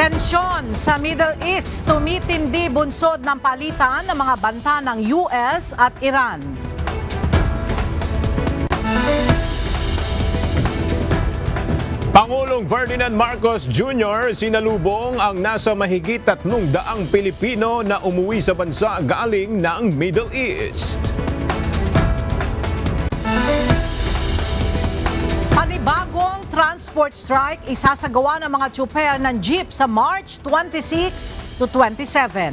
Tensyon sa Middle East, tumitindi bunsod ng palitan ng mga banta ng US at Iran. Pangulong Ferdinand Marcos Jr. sinalubong ang nasa mahigit 300 Pilipino na umuwi sa bansa galing ng Middle East. Panibagong transport strike isasagawa ng mga tsuper ng jeep sa March 26 to 27.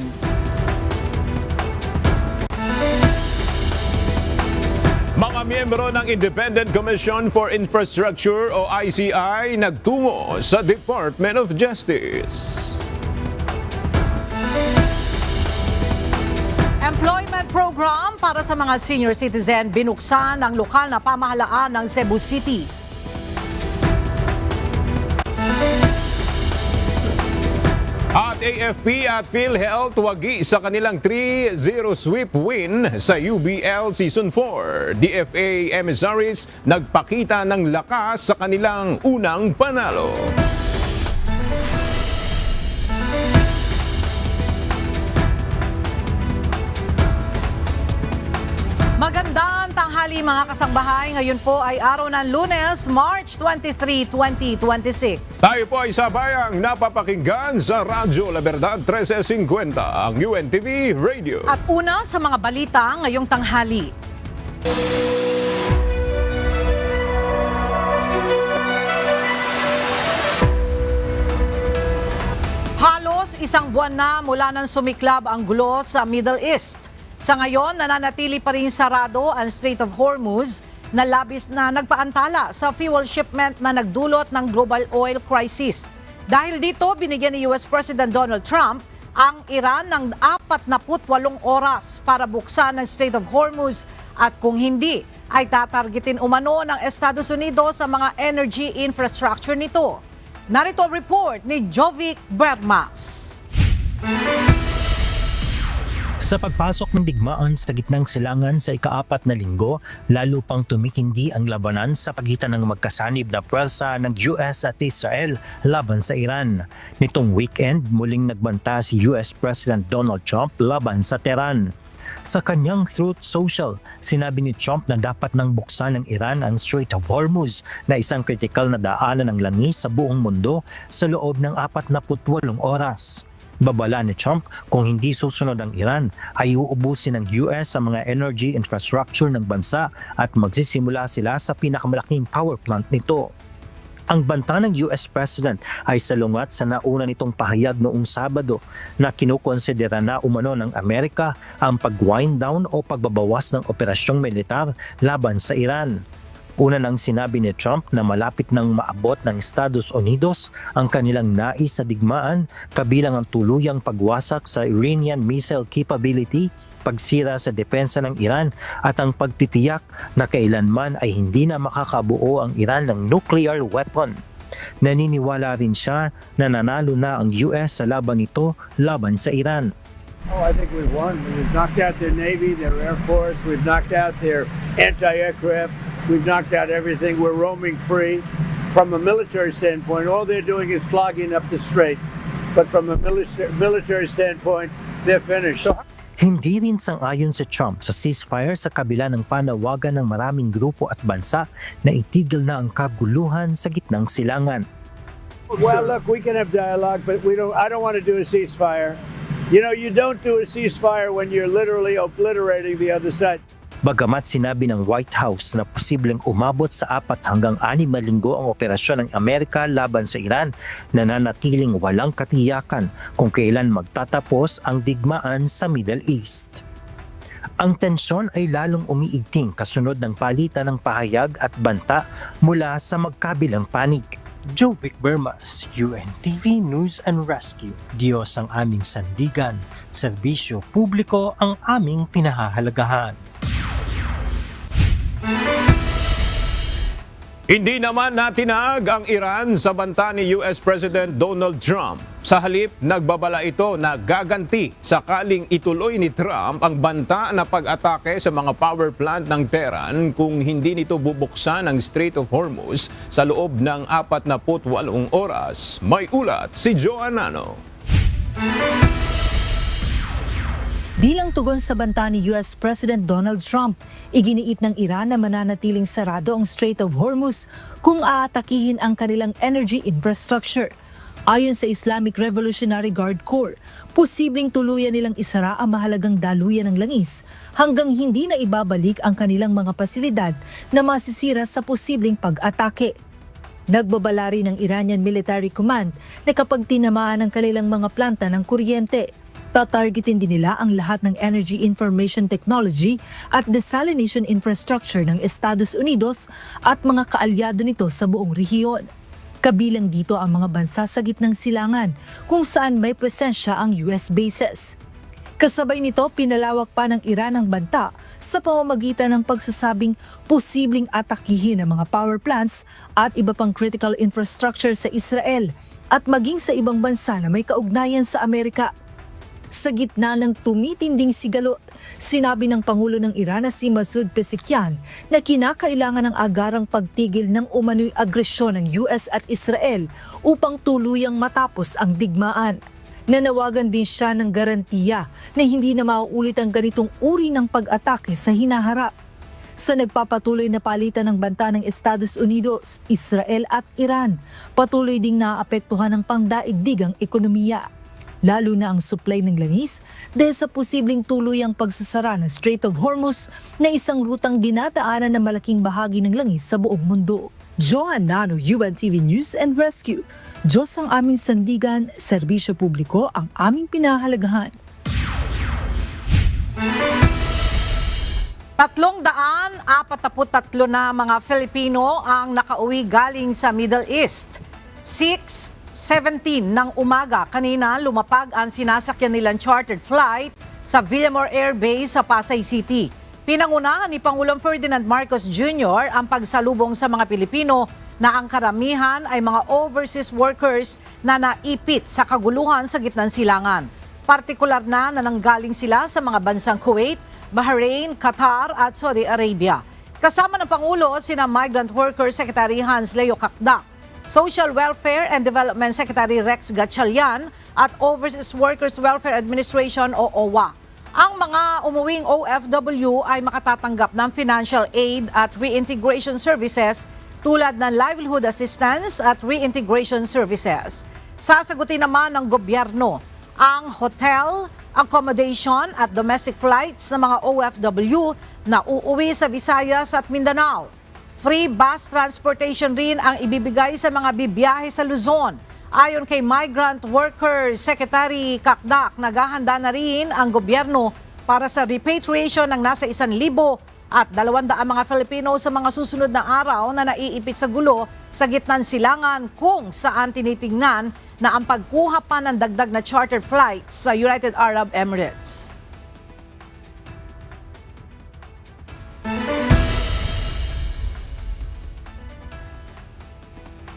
Mga miyembro ng Independent Commission for Infrastructure o ICI nagtungo sa Department of Justice. Employment program para sa mga senior citizen binuksan ng lokal na pamahalaan ng Cebu City. At AFP at PhilHealth wagi sa kanilang 3-0 sweep win sa UBL Season 4. DFA emissaries nagpakita ng lakas sa kanilang unang panalo. Magandang tanghali mga kasangbahay. Ngayon po ay araw ng Lunes, March 23, 2026. Tayo po ay sabayang napapakinggan sa Radyo La Verdad 1350, ang UNTV Radio. At una sa mga balita ngayong tanghali. Halos isang buwan na mula nang sumiklab ang gulo sa Middle East. Sa ngayon, nananatili pa rin sarado ang Strait of Hormuz na labis na nagpaantala sa fuel shipment na nagdulot ng global oil crisis. Dahil dito, binigyan ni US President Donald Trump ang Iran ng 48 oras para buksan ang Strait of Hormuz at kung hindi, ay tatargetin umano ng Estados Unidos sa mga energy infrastructure nito. Narito ang report ni Jovic Bermas. Sa pagpasok ng digmaan sa gitnang silangan sa ika-4 na linggo, lalo pang tumikindi ang labanan sa pagitan ng magkasanib na pwersa ng US at Israel laban sa Iran. Nitong weekend, muling nagbanta si US President Donald Trump laban sa Tehran. Sa kanyang Truth Social, sinabi ni Trump na dapat nang buksan ng Iran ang Strait of Hormuz na isang kritikal na daanan ng langis sa buong mundo sa loob ng 48 oras. Babala ni Trump, kung hindi susunod ang Iran, ay uubusin ng US ang mga energy infrastructure ng bansa at magsisimula sila sa pinakamalaking power plant nito. Ang banta ng US President ay salungat sa nauna nitong pahayag noong Sabado na kinukonsidera na umano ng Amerika ang pag-wind down o pagbabawas ng operasyong militar laban sa Iran. Una nang sinabi ni Trump na malapit nang maabot ng Estados Unidos ang kanilang nais sa digmaan, kabilang ang tuluyang pagwasak sa Iranian missile capability, pagsira sa depensa ng Iran at ang pagtitiyak na kailanman ay hindi na makakabuo ang Iran ng nuclear weapon. Naniniwala rin siya na nanalo na ang US sa laban nito laban sa Iran. Oh, I think we won. We've knocked out their Navy, their Air Force. We've knocked out their anti-aircraft. We've knocked out everything. We're roaming free. From a military standpoint, all they're doing is clogging up the strait. But from a military standpoint, they're finished. Hindi rin sang-ayon si Trump sa ceasefire sa kabila ng panawagan ng maraming grupo at bansa na itigil na ang kaguluhan sa gitnang silangan. Well, look, we can have dialogue, but I don't want to do a ceasefire. You know, you don't do a ceasefire when you're literally obliterating the other side. Bagamat sinabi ng White House na posibleng umabot sa 4 hanggang 6 na linggo ang operasyon ng Amerika laban sa Iran, nananatiling walang katiyakan kung kailan magtatapos ang digmaan sa Middle East. Ang tensyon ay lalong umiigting kasunod ng palitan ng pahayag at banta mula sa magkabilang panig. Jovic Bermas, UNTV News and Rescue. Diyos ang aming sandigan, serbisyo publiko ang aming pinahahalagahan. Hindi naman natinag ang Iran sa banta ni US President Donald Trump. Sa halip, nagbabala ito na gaganti sakaling ituloy ni Trump ang banta na pag-atake sa mga power plant ng Tehran kung hindi nito bubuksan ang Strait of Hormuz sa loob ng 48 oras. May ulat si Joan Nano. Bilang tugon sa banta ni US President Donald Trump, iginiit ng Iran na mananatiling sarado ang Strait of Hormuz kung aatakihin ang kanilang energy infrastructure. Ayon sa Islamic Revolutionary Guard Corps, posibleng tuluyan nilang isara ang mahalagang daluyan ng langis hanggang hindi na ibabalik ang kanilang mga pasilidad na masisira sa posibleng pag-atake. Nagbabala rin ng Iranian Military Command na kapag tinamaan ang kanilang mga planta ng kuryente, tatargetin din nila ang lahat ng energy information technology at desalination infrastructure ng Estados Unidos at mga kaalyado nito sa buong rehiyon. Kabilang dito ang mga bansa sa gitnang silangan kung saan may presensya ang US bases. Kasabay nito, pinalawak pa ng Iran ang banta sa pamamagitan ng pagsasabing posibleng atakihin ang mga power plants at iba pang critical infrastructure sa Israel at maging sa ibang bansa na may kaugnayan sa Amerika. Sa gitna ng tumitinding sigalot, sinabi ng Pangulo ng Iran na si Masoud Pezeshkian na kinakailangan ng agarang pagtigil ng umano'y agresyon ng US at Israel upang tuluyang matapos ang digmaan. Nanawagan din siya ng garantiya na hindi na mauulit ang ganitong uri ng pag-atake sa hinaharap. Sa nagpapatuloy na palitan ng banta ng Estados Unidos, Israel at Iran, patuloy ding naapektuhan ng pangdaigdigang ekonomiya. Lalo na ang supply ng langis dahil sa posibleng tuluyang pagsasara ng Strait of Hormuz na isang rutang dinadaanan ng malaking bahagi ng langis sa buong mundo. Joan Nano, UNTV News and Rescue. Diyos ang aming sandigan, serbisyo publiko ang aming pinahalagahan. 343 na mga Filipino ang nakauwi galing sa Middle East. 6:17 ng umaga kanina lumapag ang sinasakyan nilang chartered flight sa Villamor Air Base sa Pasay City. Pinangunahan ni Pangulong Ferdinand Marcos Jr. ang pagsalubong sa mga Pilipino na ang karamihan ay mga overseas workers na naipit sa kaguluhan sa gitnang silangan. Partikular na nanggaling sila sa mga bansang Kuwait, Bahrain, Qatar at Saudi Arabia. Kasama ng Pangulo sina Migrant Worker Secretary Hans Leo Kakdak, Social Welfare and Development Secretary Rex Gatchalian at Overseas Workers Welfare Administration o OWA. Ang mga umuwing OFW ay makatatanggap ng financial aid at reintegration services tulad ng livelihood assistance at reintegration services. Sasagutin naman ng gobyerno ang hotel, accommodation at domestic flights ng mga OFW na uuwi sa Visayas at Mindanao. Free bus transportation rin ang ibibigay sa mga bibiyahe sa Luzon. Ayon kay Migrant Workers Secretary Kakdak, naghahanda na rin ang gobyerno para sa repatriation ng nasa 1,000 at 200 mga Filipino sa mga susunod na araw na naiipit sa gulo sa gitnang silangan kung saan tinitingnan na ang pagkuha pa ng dagdag na charter flights sa United Arab Emirates.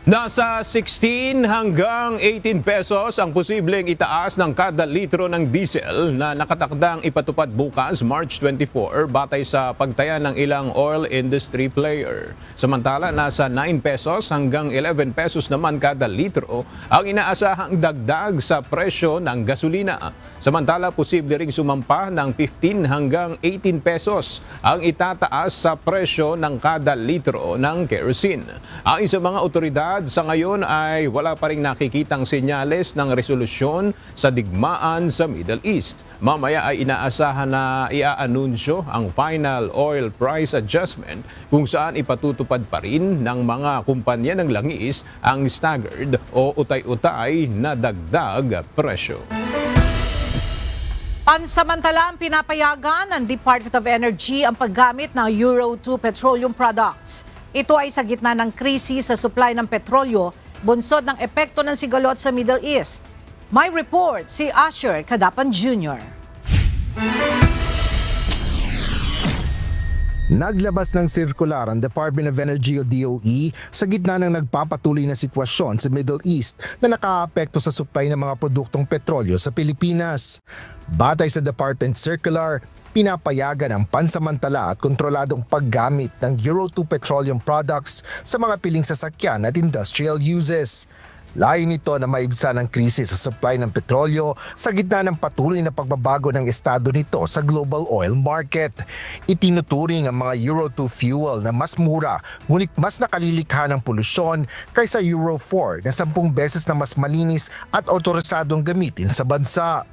Nasa 16 hanggang 18 pesos ang posibleng itaas ng kada litro ng diesel na nakatakdang ipatupad bukas March 24 batay sa pagtaya ng ilang oil industry player. Samantala, nasa 9 pesos hanggang 11 pesos naman kada litro ang inaasahang dagdag sa presyo ng gasolina. Samantala, posible ring sumampa ng 15 hanggang 18 pesos ang itataas sa presyo ng kada litro ng kerosene. Ayon sa mga otoridad, sa ngayon ay wala pa ring nakikitang senyales ng resolusyon sa digmaan sa Middle East. Mamaya ay inaasahan na iaanunsyo ang final oil price adjustment kung saan ipatutupad pa rin ng mga kumpanya ng langis ang staggered o utay-utay na dagdag presyo. Pansamantalang pinapayagan ng Department of Energy ang paggamit ng Euro 2 petroleum products. Ito ay sa gitna ng krisis sa supply ng petrolyo, bunsod ng epekto ng sigalot sa Middle East. May report si Asher Cadapan Jr. Naglabas ng sirkular ang Department of Energy o DOE sa gitna ng nagpapatuloy na sitwasyon sa Middle East na nakaapekto sa supply ng mga produktong petrolyo sa Pilipinas. Batay sa Department Circular, pinapayagan ang pansamantala at kontroladong paggamit ng Euro 2 petroleum products sa mga piling sasakyan at industrial uses. Layo nito na maibsan ang krisis sa supply ng petrolyo sa gitna ng patuloy na pagbabago ng estado nito sa global oil market. Itinuturing ang mga Euro 2 fuel na mas mura ngunit mas nakalilikha ng polusyon kaysa Euro 4 na 10 beses na mas malinis at otorisadong gamitin sa bansa.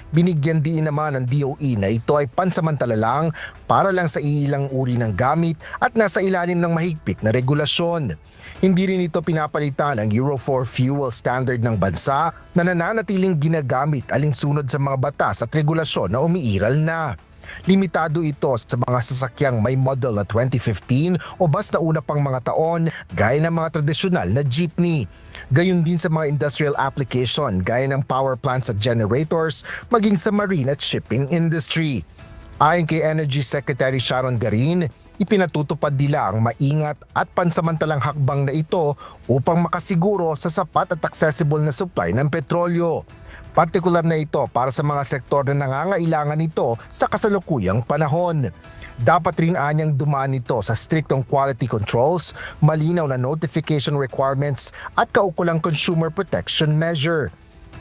Binigyan din naman ng DOE na ito ay pansamantala lang para lang sa ilang uri ng gamit at nasa ilalim ng mahigpit na regulasyon. Hindi rin ito pinapalitan ang Euro 4 fuel standard ng bansa na nananatiling ginagamit alinsunod sa mga batas at regulasyon na umiiral na. Limitado ito sa mga sasakyang may model na 2015 o basta una pang mga taon gaya ng mga tradisyonal na jeepney. Gayon din sa mga industrial application gaya ng power plants at generators maging sa marine at shipping industry. Ayon kay Energy Secretary Sharon Garin, ipinatutupad nila ang maingat at pansamantalang hakbang na ito upang makasiguro sa sapat at accessible na supply ng petrolyo. Partikular na ito para sa mga sektor na nangangailangan nito sa kasalukuyang panahon. Dapat rin anyang dumaan ito sa striktong quality controls, malinaw na notification requirements at kaukulang consumer protection measure.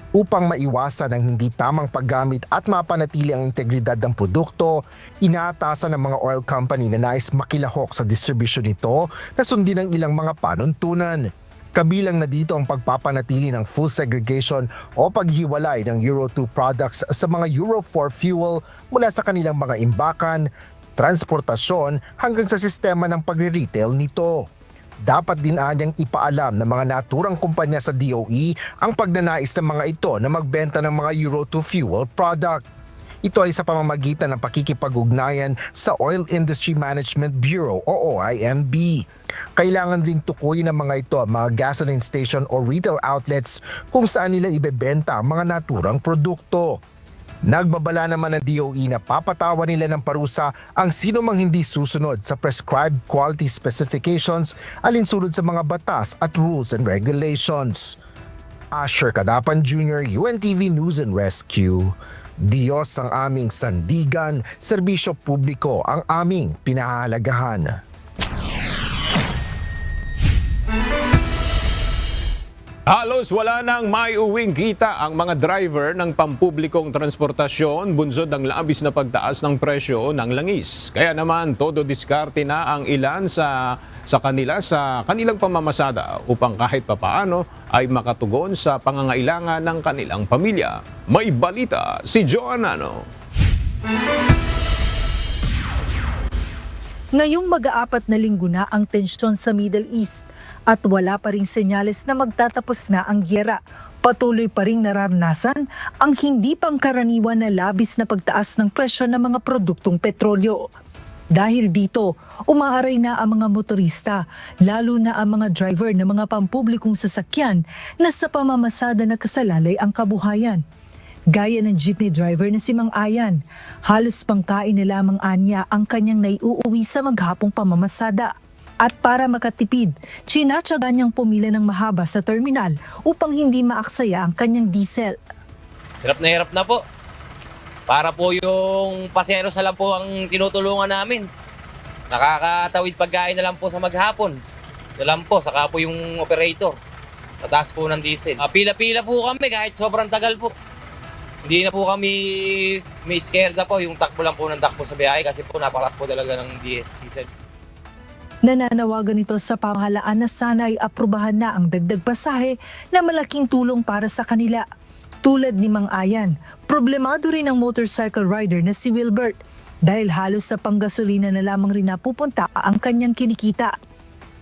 Upang maiwasan ang hindi tamang paggamit at mapanatili ang integridad ng produkto, inaatasan ng mga oil company na nais makilahok sa distribution nito na sundin ang ilang mga panuntunan. Kabilang na dito ang pagpapanatili ng full segregation o paghiwalay ng Euro 2 products sa mga Euro 4 fuel mula sa kanilang mga imbakan, transportasyon hanggang sa sistema ng pagre-retail nito. Dapat din anyang ipaalam ng mga naturang kumpanya sa DOE ang pagnanais ng mga ito na magbenta ng mga Euro 2 fuel product. Ito ay sa pamamagitan ng pakikipag-ugnayan sa Oil Industry Management Bureau o OIMB. Kailangan rin tukuyin ng mga ito ang mga gasoline station o retail outlets kung saan nila ibebenta ang mga naturang produkto. Nagbabala naman ng DOE na papatawan nila ng parusa ang sino mang hindi susunod sa prescribed quality specifications alinsunod sa mga batas at rules and regulations. Asher Cadapan Jr., UNTV News and Rescue. Diyos ang aming sandigan, serbisyo publiko ang aming pinahahalagahan. Halos wala nang maiuwing kita ang mga driver ng pampublikong transportasyon bunsod ang labis na pagtaas ng presyo ng langis. Kaya naman todo diskarte na ang ilan sa kanilang pamamasada upang kahit papaano ay makatugon sa pangangailangan ng kanilang pamilya. May balita si Joanano. Ngayong mag-aapat na linggo na ang tensyon sa Middle East at wala pa ring senyales na magtatapos na ang gyera. Patuloy pa ring nararanasan ang hindi pangkaraniwan na labis na pagtaas ng presyo ng mga produktong petrolyo. Dahil dito, umaaray na ang mga motorista, lalo na ang mga driver ng mga pampublikong sasakyan na sa pamamasada na kasalalay ang kabuhayan. Gaya ng jeepney driver na si Mang Ayan, halos pangkain na lamang anya ang kanyang naiuuwi sa maghapong pamamasada. At para makatipid, tsinatsaga niyang pumila ng mahaba sa terminal upang hindi maaksaya ang kanyang diesel. Hirap na po. Para po yung pasero sa lang po ang tinutulungan namin. Nakakatawid pagkain na lang po sa maghapon. Ito lang po, saka po yung operator. Tataas po ng diesel. Pila-pila po kami kahit sobrang tagal po. Hindi na po kami may scared na po. Yung takbo lang po ng takbo sa biyahe kasi po napakalas po talaga ng diesel. Nananawagan ito sa pamahalaan na sana ay aprubahan na ang dagdag pasahe na malaking tulong para sa kanila. Tulad ni Mang Ayan, problemado rin ang motorcycle rider na si Wilbert dahil halos sa panggasolina na lamang rin napupunta ang kanyang kinikita.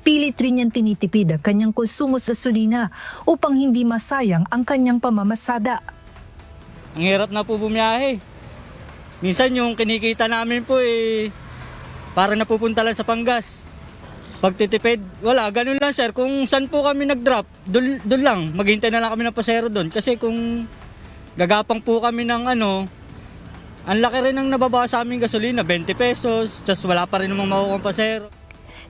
Pilit rin niyang tinitipid ang kanyang konsumo sa gasolina upang hindi masayang ang kanyang pamamasada. Ang hirap na po bumiyahe. Minsan yung kinikita namin po para napupunta lang sa panggas. Pagtitipid, wala, ganun lang sir. Kung saan po kami nag-drop, doon lang. Maghintay na lang kami ng pasero doon. Kasi kung gagapang po kami ng Ang laki rin ng nababa sa aming gasolina, 20 pesos, tas wala pa rin namang makukuha pasahero.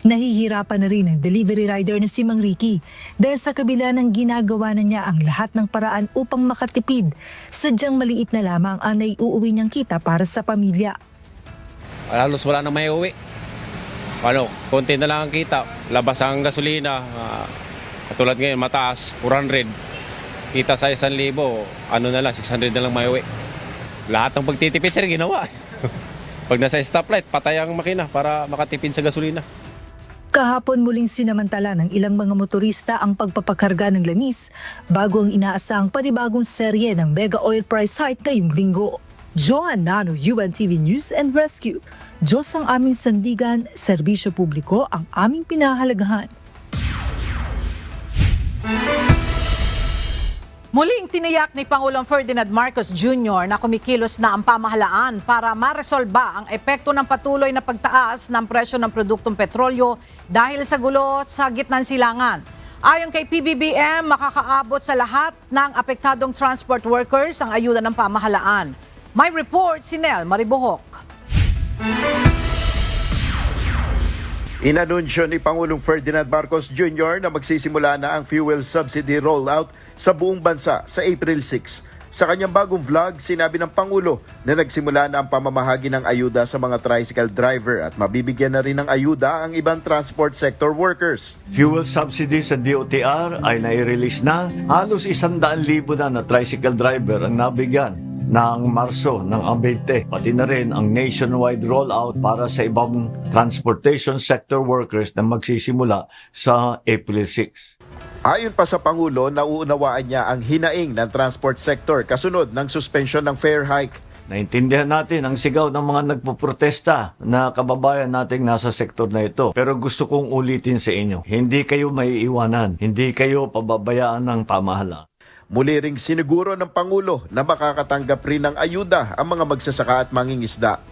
Nahihirapan na rin ang delivery rider na si Mang Ricky dahil sa kabila ng ginagawa na niya ang lahat ng paraan upang makatipid, sadyang maliit na lamang ang naiuuwi niyang kita para sa pamilya. Halos wala nang may uwi. Konti na lang ang kita. Labas ang gasolina. Katulad ngayon, mataas, 400. Kita sa 1,000, ano na lang, 600 na lang may uwi. Lahat ng pagtitipid, sir, ginawa. Pag nasa stoplight, patay ang makina para makatipid sa gasolina. Kahapon muling sinamantala ng ilang mga motorista ang pagpapakarga ng langis bago ang inaasahang panibagong serye ng mega oil price hike ngayong linggo. Joan Nano, UNTV News and Rescue. Diyos ang aming sandigan, serbisyo publiko ang aming pinahalagahan. Muling tiniyak ni Pangulong Ferdinand Marcos Jr. na kumikilos na ang pamahalaan para maresolba ang epekto ng patuloy na pagtaas ng presyo ng produktong petrolyo dahil sa gulo sa gitnang silangan. Ayon kay PBBM, makakaabot sa lahat ng apektadong transport workers ang ayuda ng pamahalaan. May report si Nel Maribohok. Inanunsyo ni Pangulong Ferdinand Marcos Jr. na magsisimula na ang fuel subsidy rollout sa buong bansa sa April 6. Sa kanyang bagong vlog, sinabi ng Pangulo na nagsimula na ang pamamahagi ng ayuda sa mga tricycle driver at mabibigyan na rin ng ayuda ang ibang transport sector workers. Fuel subsidy sa DOTR ay nai-release na. Halos 100,000 na tricycle driver ang nabigyan ng Marso ng 20. Pati na rin ang nationwide rollout para sa ibang transportation sector workers na magsisimula sa April 6. Ayon pa sa Pangulo, nauunawaan niya ang hinaing ng transport sector kasunod ng suspension ng fare hike. Naintindihan natin ang sigaw ng mga nagpoprotesta na kababayan nating nasa sektor na ito. Pero gusto kong ulitin sa inyo, hindi kayo maiiwanan, hindi kayo pababayaan ng pamahalaan. Muli ring siniguro ng Pangulo na makakatanggap rin ng ayuda ang mga magsasaka at mangingisda.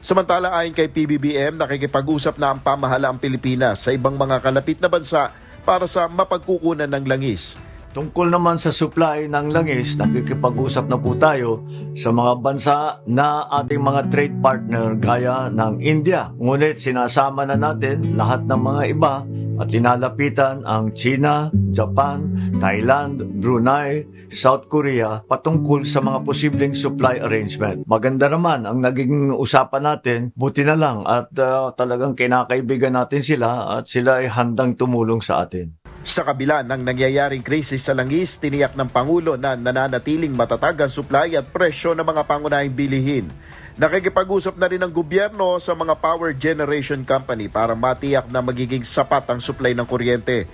Samantala ayon kay PBBM, nakikipag-usap na ang pamahalaang Pilipinas sa ibang mga kalapit na bansa para sa mapagkukunan ng langis. Tungkol naman sa supply ng langis, nakikipag-usap na po tayo sa mga bansa na ating mga trade partner gaya ng India. Ngunit sinasama na natin lahat ng mga iba at linalapitan ang China, Japan, Thailand, Brunei, South Korea patungkol sa mga posibleng supply arrangement. Maganda naman ang naging usapan natin, buti na lang at talagang kinakaibigan natin sila at sila ay handang tumulong sa atin. Sa kabila ng nangyayaring krisis sa langis, tiniyak ng Pangulo na nananatiling matatag ang supply at presyo ng mga pangunahing bilihin. Nakikipag-usap na rin ang gobyerno sa mga power generation company para matiyak na magiging sapat ang supply ng kuryente.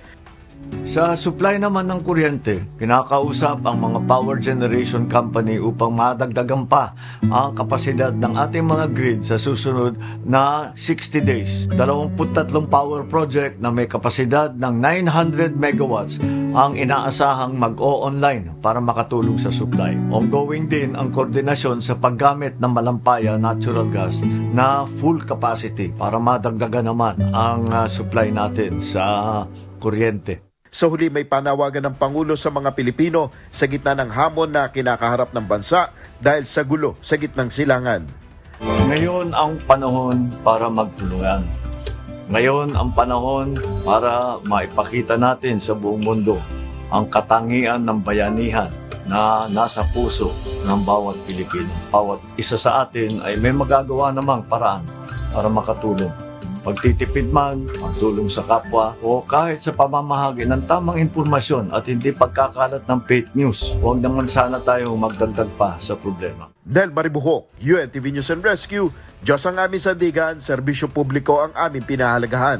Sa supply naman ng kuryente, kinakausap ang mga power generation company upang madagdagan pa ang kapasidad ng ating mga grid sa susunod na 60 days. 23 power project na may kapasidad ng 900 megawatts ang inaasahang mag-o-online para makatulong sa supply. Ongoing din ang koordinasyon sa paggamit ng malampaya natural gas na full capacity para madagdagan naman ang supply natin sa kuryente. Sa huli, may panawagan ng Pangulo sa mga Pilipino sa gitna ng hamon na kinakaharap ng bansa dahil sa gulo sa gitnang silangan. Ngayon ang panahon para magtulungan. Ngayon ang panahon para maipakita natin sa buong mundo ang katangian ng bayanihan na nasa puso ng bawat Pilipino. Bawat isa sa atin ay may magagawa namang paraan para makatulong. Pagtitipid man, magtulong sa kapwa, o kahit sa pamamahagi ng tamang impormasyon at hindi pagkakalat ng fake news, huwag naman sana tayong magdagdag pa sa problema. Nel Maribohok, UNTV News and Rescue, Diyos ang aming sandigan, serbisyo publiko ang aming pinahalagahan.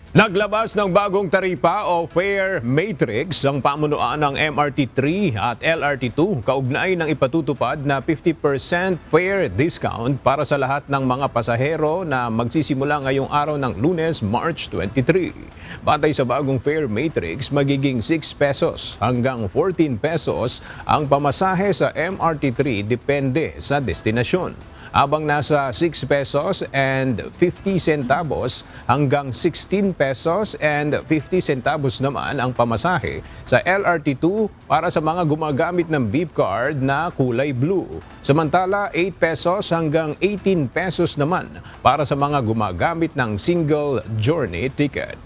Naglabas ng bagong taripa o fare matrix ang pamunuan ng MRT3 at LRT2 kaugnay ng ipatutupad na 50% fare discount para sa lahat ng mga pasahero na magsisimula ngayong araw ng Lunes, March 23. Batay sa bagong fare matrix, magiging 6 pesos hanggang 14 pesos ang pamasahe sa MRT3 depende sa destinasyon. Habang nasa 6 pesos and 50 centavos hanggang 16 pesos and 50 centavos naman ang pamasahe sa LRT2 para sa mga gumagamit ng beep card na kulay blue. Samantala, 8 pesos hanggang 18 pesos naman para sa mga gumagamit ng single journey ticket.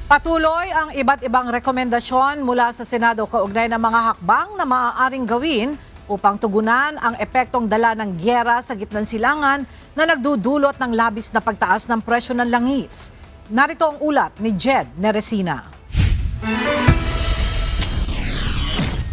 Patuloy ang iba't ibang rekomendasyon mula sa Senado kaugnay ng mga hakbang na maaaring gawin upang tugunan ang epektong dala ng gyera sa gitnang silangan na nagdudulot ng labis na pagtaas ng presyo ng langis. Narito ang ulat ni Jed Neresina.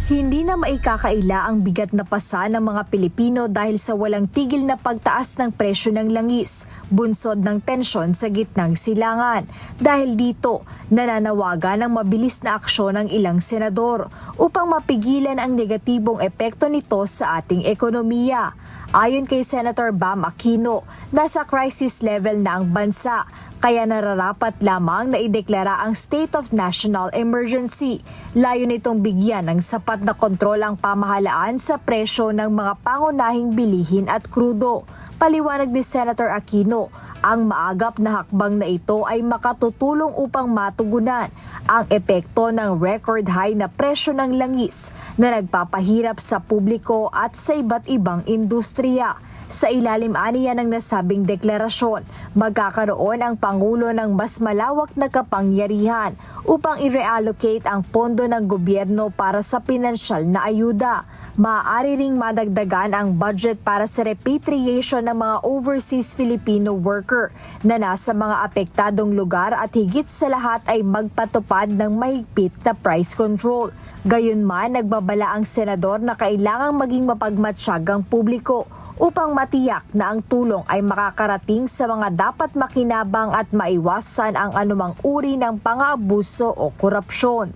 Hindi na maikakaila ang bigat na pasa ng mga Pilipino dahil sa walang tigil na pagtaas ng presyo ng langis, bunsod ng tensyon sa gitnang silangan. Dahil dito, nananawagan ang mabilis na aksyon ng ilang senador upang mapigilan ang negatibong epekto nito sa ating ekonomiya. Ayon kay Senator Bam Aquino, nasa crisis level na ang bansa, kaya nararapat lamang na ideklara ang state of national emergency. Layo nitong bigyan ng sapat na kontrol ang pamahalaan sa presyo ng mga pangunahing bilihin at krudo. Paliwanag ni Senator Aquino, ang maagap na hakbang na ito ay makatutulong upang matugunan ang epekto ng record high na presyo ng langis na nagpapahirap sa publiko at sa iba't ibang industriya. Sa ilalim aniya ng nasabing deklarasyon, magkakaroon ang Pangulo ng mas malawak na kapangyarihan upang i-reallocate ang pondo ng gobyerno para sa pinansyal na ayuda. Maaari ring madagdagan ang budget para sa repatriation ng mga overseas Filipino worker na nasa mga apektadong lugar at higit sa lahat ay magpatupad ng mahigpit na price control. Gayunman, nagbabala ang senador na kailangang maging mapagmatsyag ang publiko upang matiyak na ang tulong ay makakarating sa mga dapat makinabang at maiwasan ang anumang uri ng pang-aabuso o korupsyon.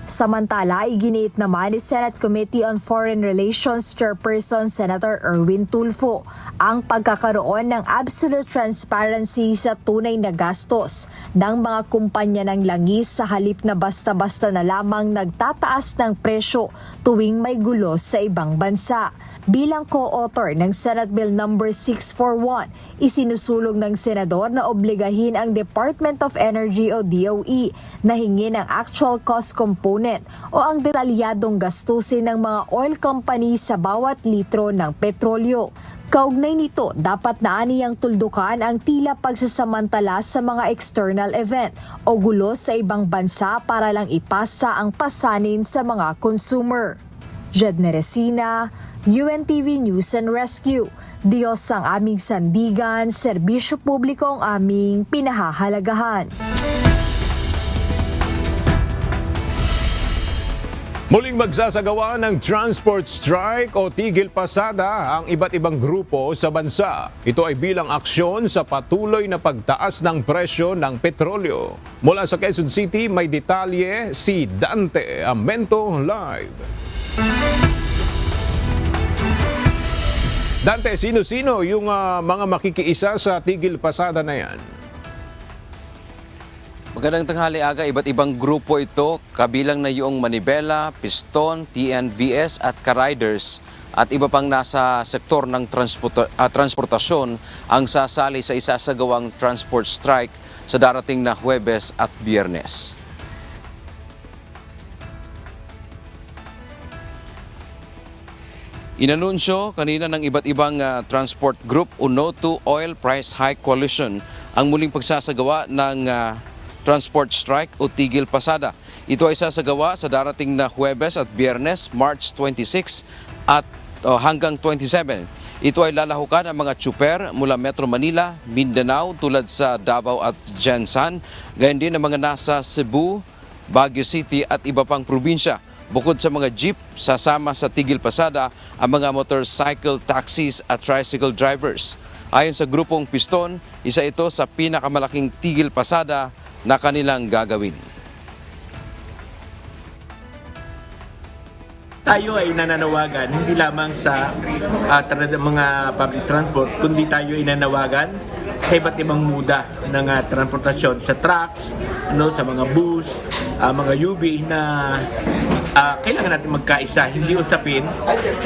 Samantala, iginiit naman ni Senate Committee on Foreign Relations Chairperson Senator Erwin Tulfo ang pagkakaroon ng absolute transparency sa tunay na gastos ng mga kumpanya ng langis sa halip na basta-basta na lamang nagtataas ng presyo tuwing may gulo sa ibang bansa. Bilang co-author ng Senate Bill No. 641, isinusulong ng senador na obligahin ang Department of Energy o DOE na hingin ang actual cost component o ang detalyadong gastusin ng mga oil company sa bawat litro ng petrolyo. Kaugnay nito, dapat na aniyang tuldukan ang tila pagsasamantala sa mga external event o gulo sa ibang bansa para lang ipasa ang pasanin sa mga consumer. Jed Neresina, UNTV News and Rescue. Diyos ang aming sandigan, serbisyo publiko ang aming pinahahalagahan. Muling magsasagawa ng transport strike o tigil pasada ang iba't ibang grupo sa bansa. Ito ay bilang aksyon sa patuloy na pagtaas ng presyo ng petrolyo. Mula sa Quezon City, may detalye si Dante Amento Live. Dante, sino-sino yung mga makikiisa sa tigil pasada na yan? Magandang tanghali aga, iba't ibang grupo ito, kabilang na yung Manibela, Piston, TNVS at Ka-Riders at iba pang nasa sektor ng transportasyon ang sasali sa isasagawang transport strike sa darating na Huwebes at Biyernes. Inanunsyo kanina ng iba't ibang transport group o No to Oil Price Hike Coalition ang muling pagsasagawa ng transport strike o tigil pasada. Ito ay sasagawa sa darating na Huwebes at Biyernes, March 26 at hanggang 27. Ito ay lalahukan ang mga tsuper mula Metro Manila, Mindanao tulad sa Davao at Jansan, gayon din ang mga nasa Cebu, Baguio City at iba pang probinsya. Bukod sa mga jeep, sasama sa tigil pasada ang mga motorcycle taxis at tricycle drivers. Ayon sa grupong Piston, isa ito sa pinakamalaking tigil pasada na kanilang gagawin. Tayo ay nananawagan hindi lamang sa mga public transport, kundi tayo ay nananawagan sa iba't ibang muda ng transportasyon, sa trucks, sa mga bus, mga UB na kailangan natin magkaisa. Hindi usapin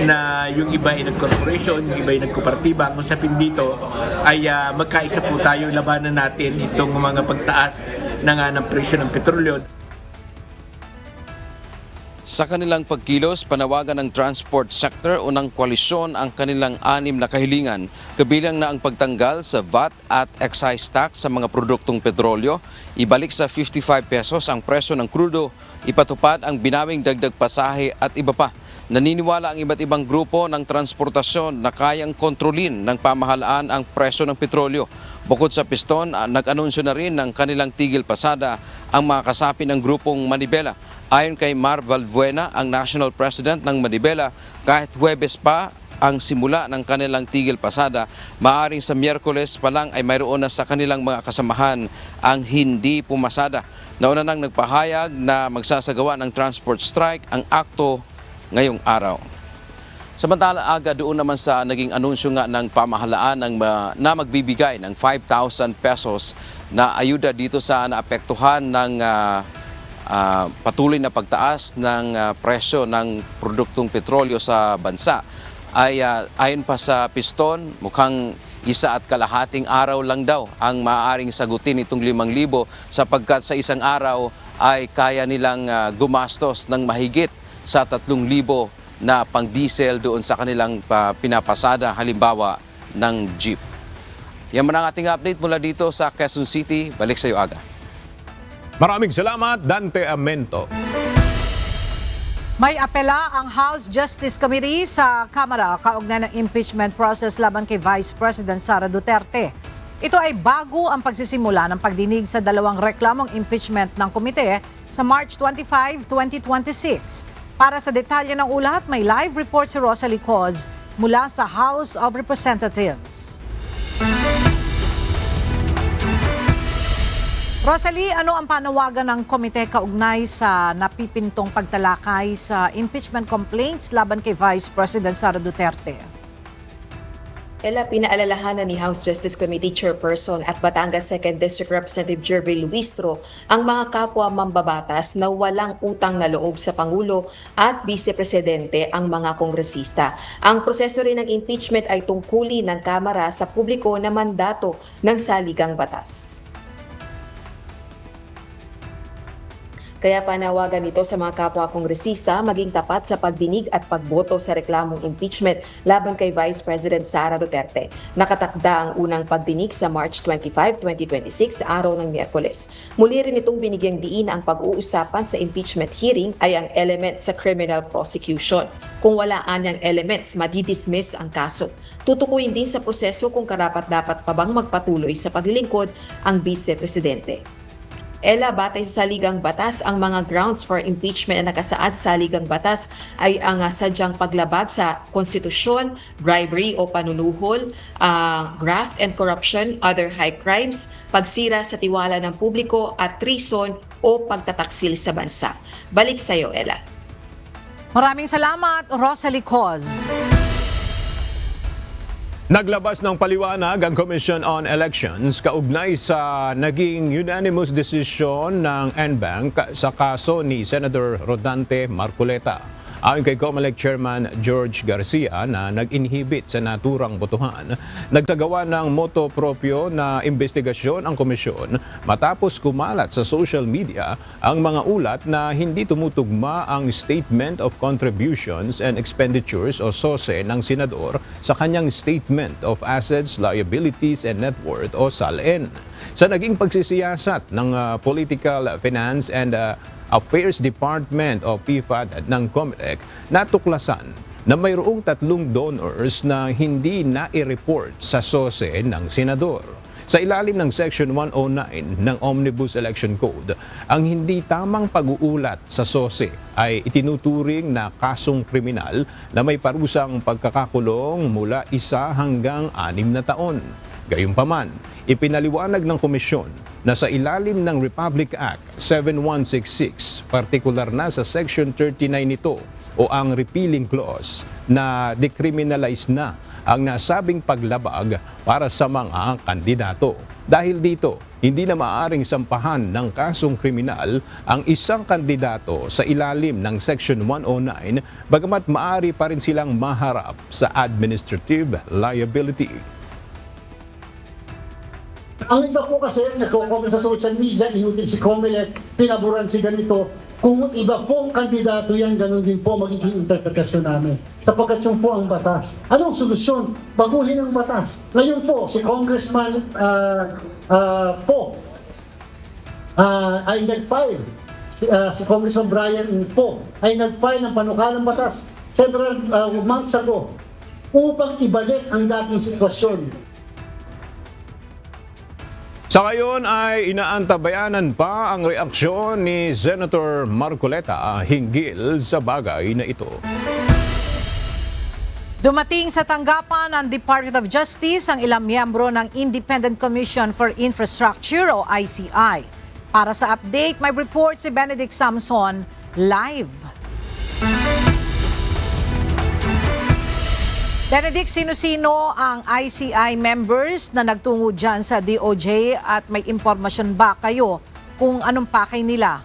na yung iba ay nag-corporation, yung iba ay nagkooperatiba. Ang usapin dito ay magkaisa po tayo, labanan natin itong mga pagtaas ng presyo ng petrolyo. Sa kanilang pagkilos, panawagan ng transport sector o ng koalisyon ang kanilang 6 na kahilingan, kabilang na ang pagtanggal sa VAT at excise tax sa mga produktong petrolyo, ibalik sa 55 pesos ang presyo ng krudo, ipatupad ang binawing dagdag pasahe at iba pa. Naniniwala ang iba't ibang grupo ng transportasyon na kayang kontrolin ng pamahalaan ang presyo ng petrolyo. Bukod sa piston, nag-anunsyo na rin ng kanilang tigil pasada ang mga kasapi ng grupong Manibela. Ayon kay Mar Valbuena, ang National President ng Manibela, kahit Huwebes pa ang simula ng kanilang tigil pasada, maaaring sa Miyerkules pa lang ay mayroon na sa kanilang mga kasamahan ang hindi pumasada. Nauna nang nagpahayag na magsasagawa ng transport strike ang akto ngayong araw. Samantala, aga doon naman sa naging anunsyo nga ng pamahalaan na magbibigay ng 5,000 pesos na ayuda dito sa naapektuhan ng patuloy na pagtaas ng presyo ng produktong petrolyo sa bansa. Ay ayon pa sa piston, mukhang 1.5 araw lang daw ang maaaring sagutin itong 5,000 sapagkat sa isang araw ay kaya nilang gumastos ng mahigit sa 3,000 na pang-diesel doon sa kanilang pinapasada, halimbawa ng jeep. Yan man ang ating update mula dito sa Quezon City. Balik sa iyo, Aga. Maraming salamat, Dante Amento. May apela ang House Justice Committee sa Kamara kaugnay ng impeachment process laban kay Vice President Sara Duterte. Ito ay bago ang pagsisimula ng pagdinig sa 2 reklamong impeachment ng komite sa March 25, 2026. Para sa detalye ng ulat, may live report si Rosalie Coz mula sa House of Representatives. Rosalie, ano ang panawagan ng komite kaugnay sa napipintong pagtalakay sa impeachment complaints laban kay Vice President Sara Duterte? Ella, pinaalalahanan ni House Justice Committee Chairperson at Batangas 2nd District Representative Jervil Luistro ang mga kapwa mambabatas na walang utang na loob sa Pangulo at Vice Presidente ang mga kongresista. Ang proseso rin ng impeachment ay tungkulin ng Kamara sa publiko na mandato ng saligang batas. Kaya panawagan nito sa mga kapwa kongresista maging tapat sa pagdinig at pagboto sa reklamong impeachment laban kay Vice President Sara Duterte. Nakatakda ang unang pagdinig sa March 25, 2026, araw ng Miyerkules. Muli rin itong binigyang diin ang pag-uusapan sa impeachment hearing ay ang elements sa criminal prosecution. Kung wala anyang elements, madidismiss ang kaso. Tutukuyin din sa proseso kung karapat-dapat pa bang magpatuloy sa paglilingkod ang Vice Presidente. Ella, batay sa saligang batas, ang mga grounds for impeachment na nakasaad sa saligang batas ay ang sadyang paglabag sa konstitusyon, bribery o panunuhol, graft and corruption, other high crimes, pagsira sa tiwala ng publiko at treason o pagtataksil sa bansa. Balik sa iyo, Ella. Maraming salamat, Rosalie Coz. Naglabas ng paliwanag ang Commission on Elections kaugnay sa naging unanimous decision ng NBank sa kaso ni Senator Rodante Marcoleta. Ayon kay COMELEC Chairman George Garcia na nag-inhibit sa naturang botohan, nagsagawa ng motu proprio na investigasyon ang komisyon matapos kumalat sa social media ang mga ulat na hindi tumutugma ang Statement of Contributions and Expenditures o SOSE ng Senador sa kanyang Statement of Assets, Liabilities and Net Worth o SALN. Sa naging pagsisiyasat ng Political Finance and Affairs Department o PFAD ng COMELEC, natuklasan na mayroong 3 donors na hindi na-i-report sa SOSE ng Senador. Sa ilalim ng Section 109 ng Omnibus Election Code, ang hindi tamang pag-uulat sa SOSE ay itinuturing na kasong kriminal na may parusang pagkakakulong mula 1 hanggang 6 na taon. Gayunpaman, ipinaliwanag ng komisyon na sa ilalim ng Republic Act 7166, partikular na sa Section 39 nito o ang repealing clause na decriminalize na ang nasabing paglabag para sa mga kandidato. Dahil dito, hindi na maaaring sampahan ng kasong kriminal ang isang kandidato sa ilalim ng Section 109 bagamat maaari pa rin silang maharap sa administrative liability. Ang iba po kasi, nagko-comment sa social media, inutin si Comelec, pinaburan si ganito. Kung iba pong kandidato yan, ganun din po magiging interpretasyon namin. Sapagkat yung po ang batas. Anong solusyon? Baguhin ang batas. Ngayon po, si Congressman ay nag-file. Si Congressman Brian po ay nag-file ng panukalang batas several months ago upang ibalik ang dating sitwasyon. Sa ngayon ay inaantabayanan pa ang reaksyon ni Senator Marcoleta hinggil sa bagay na ito. Dumating sa tanggapan ng Department of Justice ang ilang miyembro ng Independent Commission for Infrastructure o ICI. Para sa update, may report si Benedict Samson live. Benedict, sino-sino ang ICI members na nagtungo dyan sa DOJ at may impormasyon ba kayo kung anong pakay nila?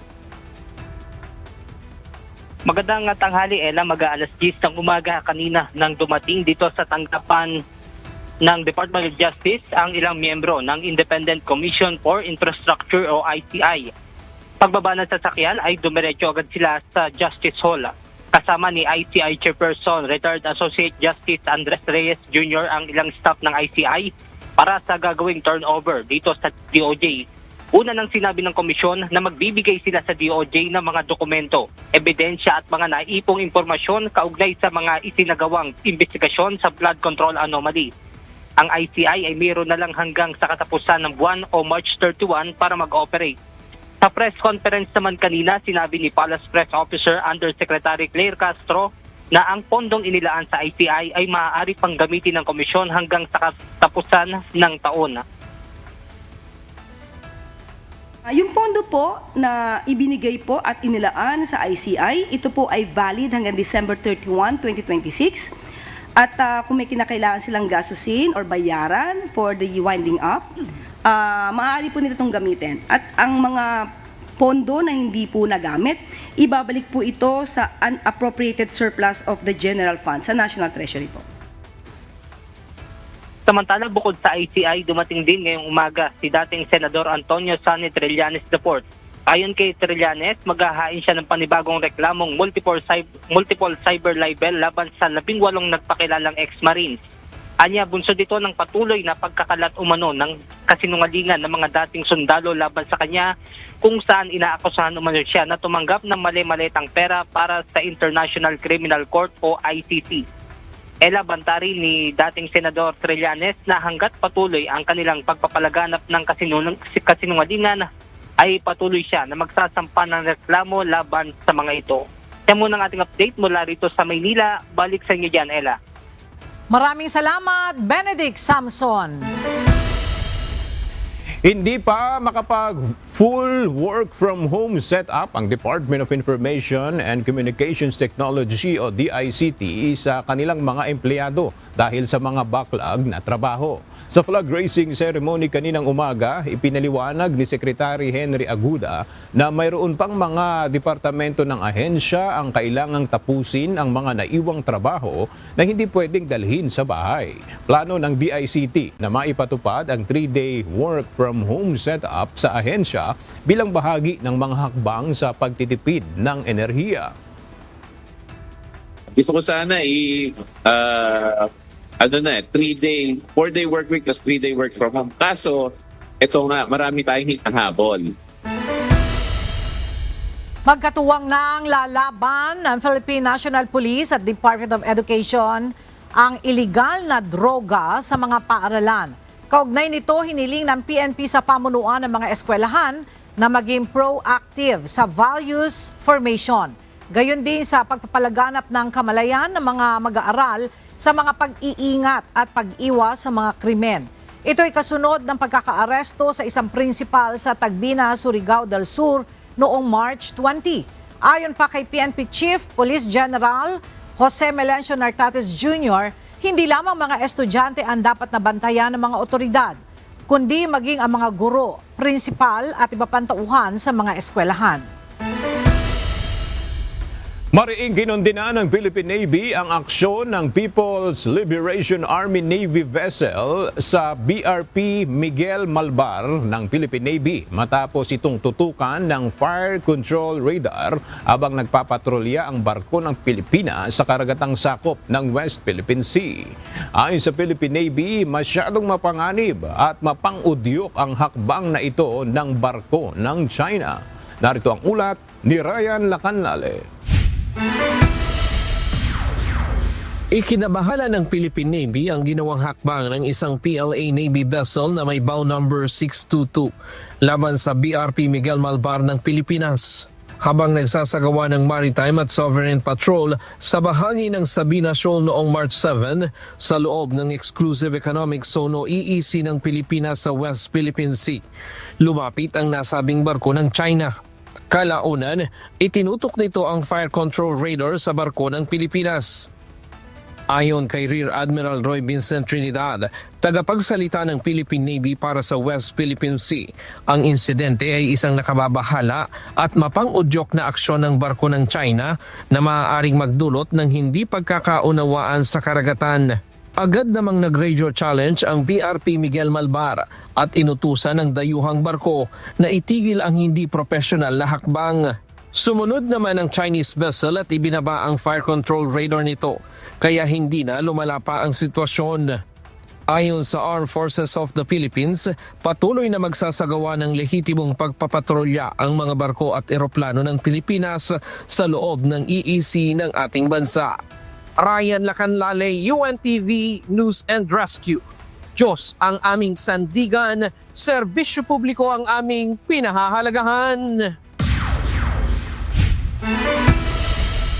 Magandang tanghali, Ella. Mag-aalas 10 ng umaga kanina nang dumating dito sa tanggapan ng Department of Justice ang ilang miyembro ng Independent Commission for Infrastructure o ICI. Pagbaba ng sasakyan ay dumiretso agad sila sa Justice Hall. Kasama ni ICI Chairperson, Retired Associate Justice Andres Reyes Jr. ang ilang staff ng ICI para sa gagawing turnover dito sa DOJ. Una nang sinabi ng komisyon na magbibigay sila sa DOJ ng mga dokumento, ebidensya at mga naipong impormasyon kaugnay sa mga isinagawang investigasyon sa flood control anomaly. Ang ICI ay mayroon na lang hanggang sa katapusan ng buwan o March 31 para mag-operate. Sa press conference naman kanina, sinabi ni Palace Press Officer Undersecretary Claire Castro na ang pondong inilaan sa ICI ay maaari pang gamitin ng komisyon hanggang sa katapusan ng taon. Yung pondo po na ibinigay po at inilaan sa ICI, ito po ay valid hanggang December 31, 2026. At kung may kinakailangan silang gastusin or bayaran for the winding up, maaari po nila itong gamitin. At ang mga pondo na hindi po nagamit, ibabalik po ito sa unappropriated surplus of the general fund sa National Treasury po. Samantala, bukod sa ICI, dumating din ngayong umaga si dating Senador Antonio Sonny Trillanes IV. Ayon kay Trillanes, maghahain siya ng panibagong reklamong multiple cyber libel laban sa 18 nagpakilalang ex-Marines. Anya, bunsod dito ng patuloy na pagkakalat umano ng kasinungalingan ng mga dating sundalo laban sa kanya kung saan inaakusahan umano siya na tumanggap ng mali-malitang pera para sa International Criminal Court o ICC. Ella, bantari ni dating Senador Trillanes na hanggat patuloy ang kanilang pagpapalaganap ng kasinungalingan ay patuloy siya na magsasampa ng reklamo laban sa mga ito. Yan muna ang ating update mula rito sa Maynila. Balik sa inyo dyan, Ella. Maraming salamat, Benedict Samson. Hindi pa makapag-full work from home setup ang Department of Information and Communications Technology o DICT sa kanilang mga empleyado dahil sa mga backlog na trabaho. Sa flag raising ceremony kaninang umaga, ipinaliwanag ni Secretary Henry Aguda na mayroon pang mga departamento ng ahensya ang kailangang tapusin ang mga naiwang trabaho na hindi pwedeng dalhin sa bahay. Plano ng DICT na maipatupad ang 3-day work from home setup sa ahensya bilang bahagi ng mga hakbang sa pagtitipid ng enerhiya. Gusto ko sana 4-day work week plus 3-day work from home. Kaso, ito nga, marami tayong hinahabol. Magkatuwang nang lalaban ng Philippine National Police at Department of Education ang iligal na droga sa mga paaralan. Kaugnay nito, hiniling ng PNP sa pamunuan ng mga eskwelahan na maging proactive sa values formation. Gayon din sa pagpapalaganap ng kamalayan ng mga mag-aaral sa mga pag-iingat at pag-iwas sa mga krimen. Ito ay kasunod ng pagkakaaresto sa isang principal sa Tagbina, Surigao del Sur noong March 20. Ayon pa kay PNP Chief Police General Jose Melencio Nartates Jr., Hindi lamang mga estudyante ang dapat na bantayan ng mga otoridad, kundi maging ang mga guro, prinsipal at iba pang tauhan sa mga eskwelahan. Mariing kinundina ng Philippine Navy ang aksyon ng People's Liberation Army Navy vessel sa BRP Miguel Malbar ng Philippine Navy matapos itong tutukan ng fire control radar habang nagpapatrolya ang barko ng Pilipinas sa karagatang sakop ng West Philippine Sea. Ayon sa Philippine Navy, masyadong mapanganib at mapangudyok ang hakbang na ito ng barko ng China. Narito ang ulat ni Ryan Lacanlale. Ikinabahala ng Philippine Navy ang ginawang hakbang ng isang PLA Navy vessel na may bow number 622 laban sa BRP Miguel Malbar ng Pilipinas. Habang nagsasagawa ng maritime at sovereign patrol sa bahagi ng Sabina Shoal noong March 7 sa loob ng Exclusive Economic Zone o EEZ ng Pilipinas sa West Philippine Sea, lumapit ang nasabing barko ng China. Kalaunan, itinutok nito ang fire control radar sa barko ng Pilipinas. Ayon kay Rear Admiral Roy Vincent Trinidad, tagapagsalita ng Philippine Navy para sa West Philippine Sea, ang insidente ay isang nakababahala at mapang-udyok na aksyon ng barko ng China na maaaring magdulot ng hindi pagkakaunawaan sa karagatan. Agad namang nag-radio challenge ang BRP Miguel Malbar at inutusan ng dayuhang barko na itigil ang hindi profesional na hakbang. Sumunod naman ang Chinese vessel at ibinaba ang fire control radar nito, kaya hindi na lumala pa ang sitwasyon. Ayon sa Armed Forces of the Philippines, patuloy na magsasagawa ng lehitimong pagpapatrolya ang mga barko at eroplano ng Pilipinas sa loob ng EEZ ng ating bansa. Ryan Lacanlale, UNTV News and Rescue. Diyos ang aming sandigan, serbisyo publiko ang aming pinahahalagahan.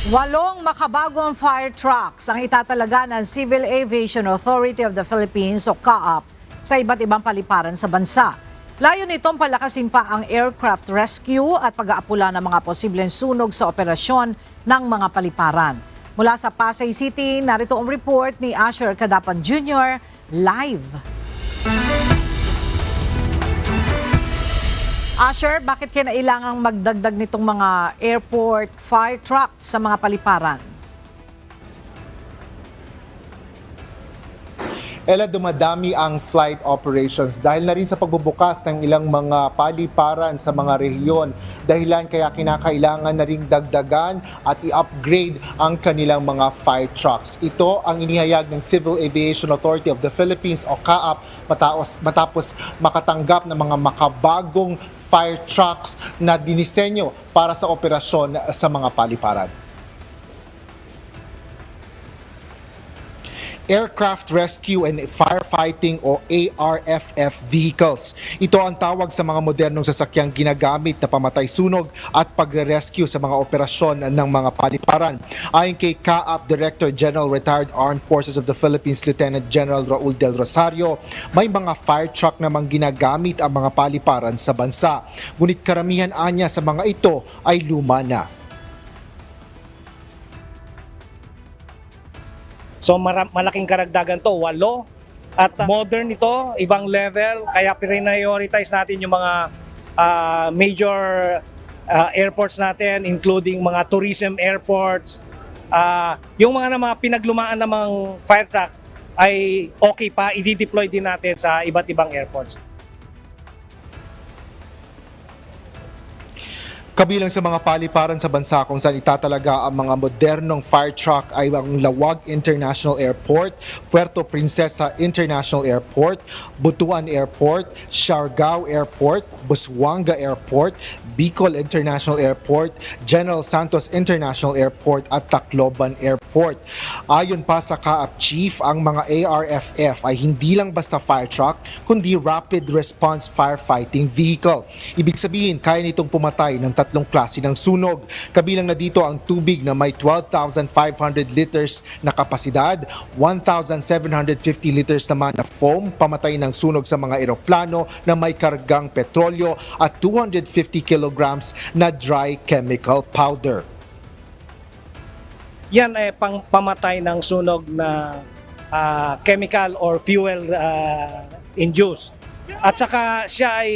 8 makabagong fire trucks ang itatalaga ng Civil Aviation Authority of the Philippines o CAAP sa iba't ibang paliparan sa bansa. Layo nitong palakasin pa ang aircraft rescue at pag-aapula ng mga posibleng sunog sa operasyon ng mga paliparan. Mula sa Pasay City, narito ang report ni Asher Cadapan Jr. live. Asher, bakit kailangang magdagdag nitong mga airport fire trucks sa mga paliparan? Ella, dumadami ang flight operations dahil na rin sa pagbubukas ng ilang mga paliparan sa mga rehiyon. Dahilan kaya kinakailangan na ring dagdagan at i-upgrade ang kanilang mga fire trucks. Ito ang inihayag ng Civil Aviation Authority of the Philippines o CAAP matapos makatanggap ng mga makabagong fire trucks na dinisenyo para sa operasyon sa mga paliparan. Aircraft Rescue and Firefighting o ARFF vehicles. Ito ang tawag sa mga modernong sasakyang ginagamit na pamatay sunog at pagre-rescue sa mga operasyon ng mga paliparan. Ayon kay CAAP Director General Retired Armed Forces of the Philippines Lieutenant General Raul Del Rosario, may mga fire truck namang ginagamit ang mga paliparan sa bansa. Ngunit karamihan anya sa mga ito ay luma na. So malaking karagdagan to, 8. At modern ito, ibang level, kaya prioritize natin yung mga major airports natin, including mga tourism airports. Yung mga pinaglumaan ng mga fire truck ay okay pa, i-deploy din natin sa iba't ibang airports. Kabilang sa mga paliparan sa bansa kung saan itatalaga ang mga modernong fire truck ay ang Lawag International Airport, Puerto Princesa International Airport, Butuan Airport, Siargao Airport, Busuanga Airport, Bicol International Airport, General Santos International Airport at Tacloban Airport. Ayon pa sa CAAP Chief, ang mga ARFF ay hindi lang basta fire truck kundi rapid response firefighting vehicle. Ibig sabihin, kaya nitong pumatay ng 3 klase ng sunog. Kabilang na dito ang tubig na may 12,500 liters na kapasidad, 1,750 liters naman na foam, pamatay ng sunog sa mga eroplano na may kargang petrolyo at 250 kilograms na dry chemical powder. Yan ay pamatay ng sunog na chemical or fuel induced. At saka siya ay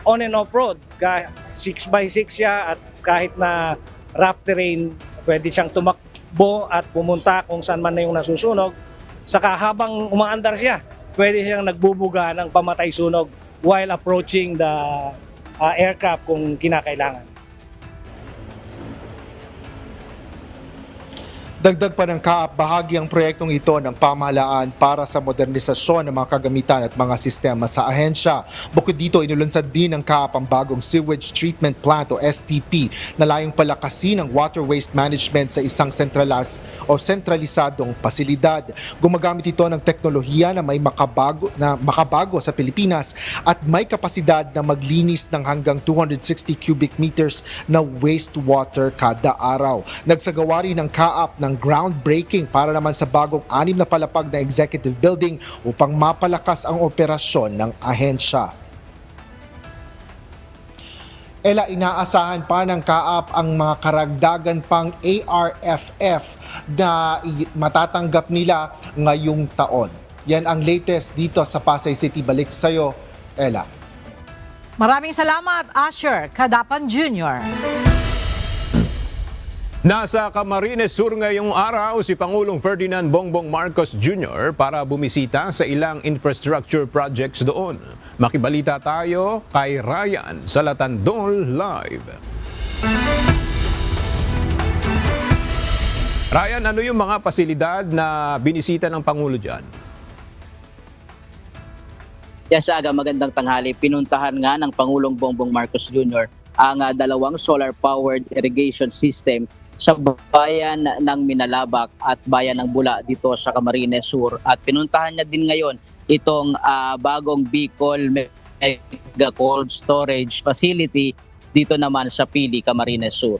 on and off road, 6x6 siya at kahit na rough terrain, pwede siyang tumakbo at pumunta kung saan man na yung nasusunog. Saka habang umaandar siya, pwede siyang nagbubuga ng pamatay sunog while approaching the aircraft kung kinakailangan. Dagdag pa ng kaap, bahagi ang proyektong ito ng pamahalaan para sa modernisasyon ng mga kagamitan at mga sistema sa ahensya. Bukod dito, inulunsad din ng kaap ang bagong Sewage Treatment Plant o STP na layong palakasin ang water waste management sa isang sentralisadong pasilidad. Gumagamit ito ng teknolohiya na makabago sa Pilipinas at may kapasidad na maglinis ng hanggang 260 cubic meters na wastewater kada araw. Nagsagawa rin ng kaap ng groundbreaking para naman sa bagong 6 na palapag na executive building upang mapalakas ang operasyon ng ahensya. Inaasahan pa ng kaap ang mga karagdagan pang ARFF na matatanggap nila ngayong taon. Yan ang latest dito sa Pasay City. Balik sa'yo, Ella. Maraming salamat, Asher Kadapan Jr. Nasa Camarines Sur ngayong araw si Pangulong Ferdinand Bongbong Marcos Jr. para bumisita sa ilang infrastructure projects doon. Makibalita tayo kay Ryan Salatandol live. Ryan, ano yung mga pasilidad na binisita ng Pangulo dyan? Yes, Aga, magandang tanghali. Pinuntahan nga ng Pangulong Bongbong Marcos Jr. ang dalawang solar-powered irrigation system sa bayan ng Minalabak at bayan ng Bula dito sa Camarines Sur. At pinuntahan niya din ngayon itong bagong Bicol Mega Cold Storage Facility dito naman sa Pili, Camarines Sur.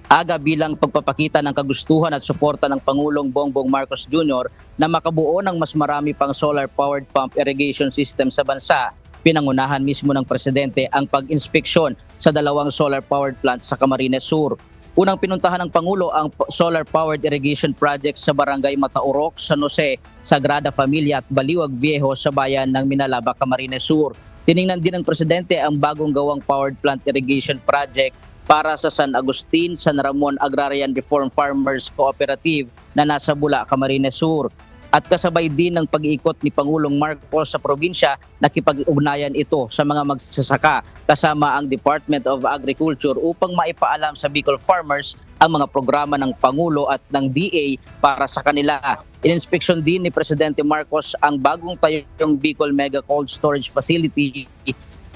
Aga, bilang pagpapakita ng kagustuhan at suporta ng Pangulong Bongbong Marcos Jr. na makabuo ng mas marami pang solar-powered pump irrigation system sa bansa, pinangunahan mismo ng Presidente ang pag-inspeksyon sa dalawang solar-powered plants sa Camarines Sur. Unang pinuntahan ng Pangulo ang solar-powered irrigation project sa Barangay Mataurok, San Jose, Sagrada Familia at Baliwag Viejo sa bayan ng Minalabak, Camarines Sur. Tiningnan din ng Presidente ang bagong gawang powered plant irrigation project para sa San Agustin, San Ramon Agrarian Reform Farmers Cooperative na nasa Bula, Camarines Sur. At kasabay din ng pag-iikot ni Pangulong Marcos sa probinsya, nakipag-ugnayan ito sa mga magsasaka kasama ang Department of Agriculture upang maipaalam sa Bicol farmers ang mga programa ng Pangulo at ng DA para sa kanila. Ininspeksyon din ni Presidente Marcos ang bagong tayong Bicol Mega Cold Storage Facility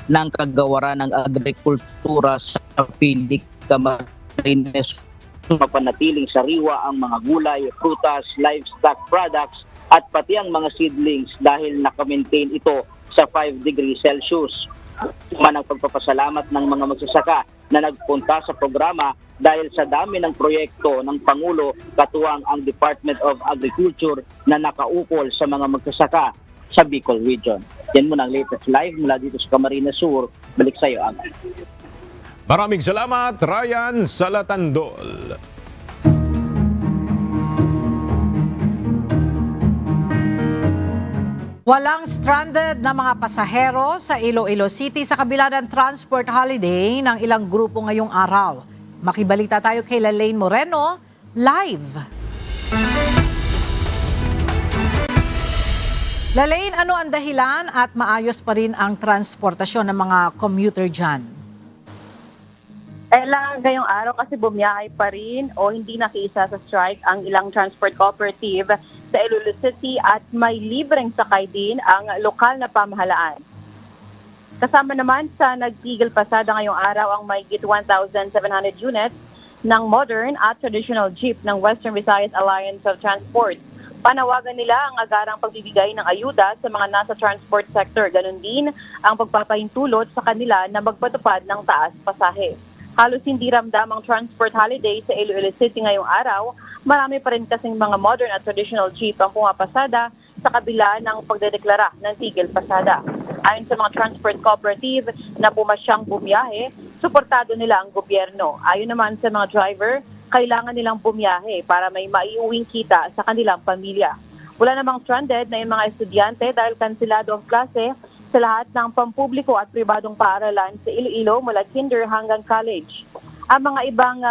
ng Kagawaran ng Agrikultura sa Pili, Camarines Sur. Mapanatiling sariwa ang mga gulay, prutas, livestock products at pati ang mga seedlings dahil naka-maintain ito sa 5 degrees Celsius. Man ang pagpapasalamat ng mga magsasaka na nagpunta sa programa dahil sa dami ng proyekto ng Pangulo, katuwang ang Department of Agriculture na nakaukol sa mga magsasaka sa Bicol Region. Yan muna ang latest live mula dito sa Camarines Sur. Balik sa iyo, Aga. Maraming salamat, Ryan Salatandol. Walang stranded na mga pasahero sa Iloilo City sa kabila ng transport holiday ng ilang grupo ngayong araw. Makibalita tayo kay Lalaine Moreno, live. Lalaine, ano ang dahilan at maayos pa rin ang transportasyon ng mga commuter dyan? Lang ngayong araw kasi bumiyahe pa rin o hindi nakiisa sa strike ang ilang transport cooperative sa Iloilo City at may libreng sakay din ang lokal na pamahalaan. Kasama naman sa nagtigil pasada ngayong araw ang mahigit 1,700 units ng modern at traditional jeep ng Western Visayas Alliance of Transport. Panawagan nila ang agarang pagbibigay ng ayuda sa mga nasa transport sector. Ganon din ang pagpapahintulot sa kanila na magpatupad ng taas pasahe. Halos hindi ramdam ang transport holiday sa Iloilo City ngayong araw. Marami pa rin kasing mga modern at traditional jeep ang pumapasada sa kabila ng pagdedeklara ng tigil pasada. Ayon sa mga transport cooperative na pumasyang bumiyahe, suportado nila ang gobyerno. Ayon naman sa mga driver, kailangan nilang bumiyahe para may maiuwing kita sa kanilang pamilya. Wala namang stranded na yung mga estudyante dahil kansilado ang klase sa lahat ng pampubliko at pribadong paaralan sa Iloilo mula kinder hanggang college. Ang mga ibang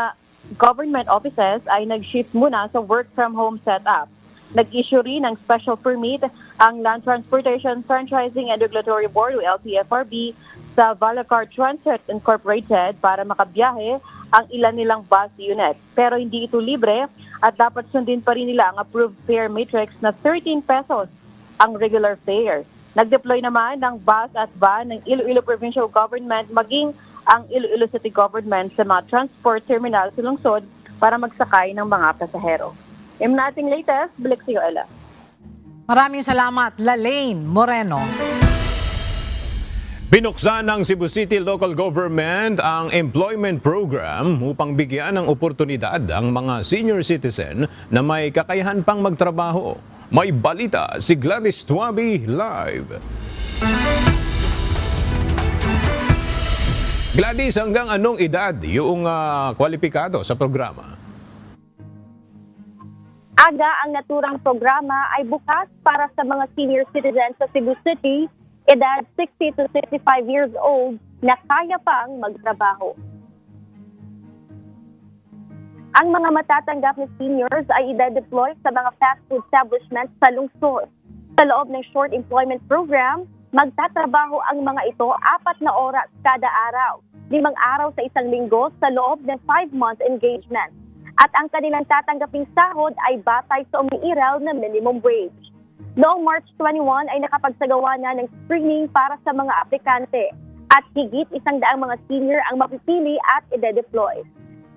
government offices ay nag-shift muna sa work-from-home setup. Nag-issue rin ng special permit ang Land Transportation Franchising and Regulatory Board o LTFRB sa Valacar Transit Incorporated para makabiyahe ang ilan nilang bus unit. Pero hindi ito libre at dapat sundin pa rin nila ang approved fare matrix na 13 pesos ang regular fare. Nag-deploy naman ng bus at van ng Iloilo Provincial Government maging ang Iloilo City Government sa mga transport terminal sa lungsod para magsakay ng mga pasahero. Yung nating latest, balik sa iyo, Ella. Maraming salamat, Lalaine Moreno. Binuksan ng Cebu City Local Government ang employment program upang bigyan ng oportunidad ang mga senior citizen na may kakayahan pang magtrabaho. May balita si Gladys Tuabi live. Gladys, hanggang anong edad yung kwalipikado sa programa? Aga ang naturang programa ay bukas para sa mga senior citizens sa Cebu City, edad 60 to 65 years old na kaya pang magtrabaho. Ang mga matatanggap na seniors ay i-deploy sa mga fast food establishments sa lungsod. Sa loob ng short employment program, magtatrabaho ang mga ito 4 na oras kada araw, 5 araw sa isang linggo sa loob ng 5-month engagement. At ang kanilang tatanggaping sahod ay batay sa umiiral na minimum wage. Noong March 21 ay nakapagsagawa na ng screening para sa mga aplikante at higit 100 mga senior ang mapipili at ide-deploy.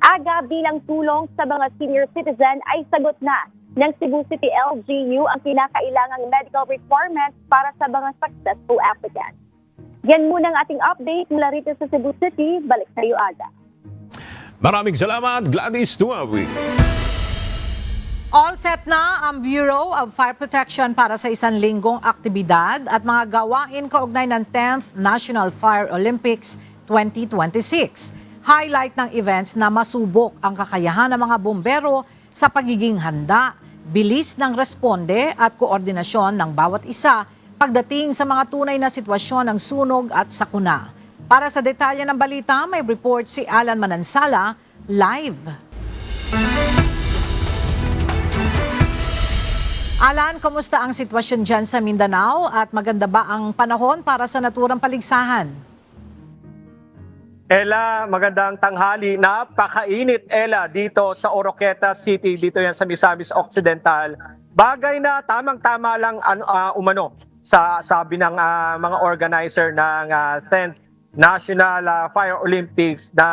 Aga bilang tulong sa mga senior citizen ay sagot na ng Cebu City LGU ang kinakailangang medical requirements para sa mga successful applicants. Yan muna ang ating update mula rito sa Cebu City. Balik sa iyo, Aga. Maraming salamat, Gladys Tuawi. All set na ang Bureau of Fire Protection para sa isang linggong aktibidad at mga gawain kaugnay ng 10th National Fire Olympics 2026. Highlight ng events na masubok ang kakayahan ng mga bumbero sa pagiging handa, bilis ng responde at koordinasyon ng bawat isa pagdating sa mga tunay na sitwasyon ng sunog at sakuna. Para sa detalye ng balita, may report si Alan Manansala live. Alan, kumusta ang sitwasyon dyan sa Mindanao at maganda ba ang panahon para sa naturang paligsahan? Ella, magandang tanghali. Napakainit, Ella, dito sa Oroqueta City, dito yan sa Misamis Occidental. Bagay na tamang-tama lang umano sa sabi ng mga organizer ng 10th National Fire Olympics na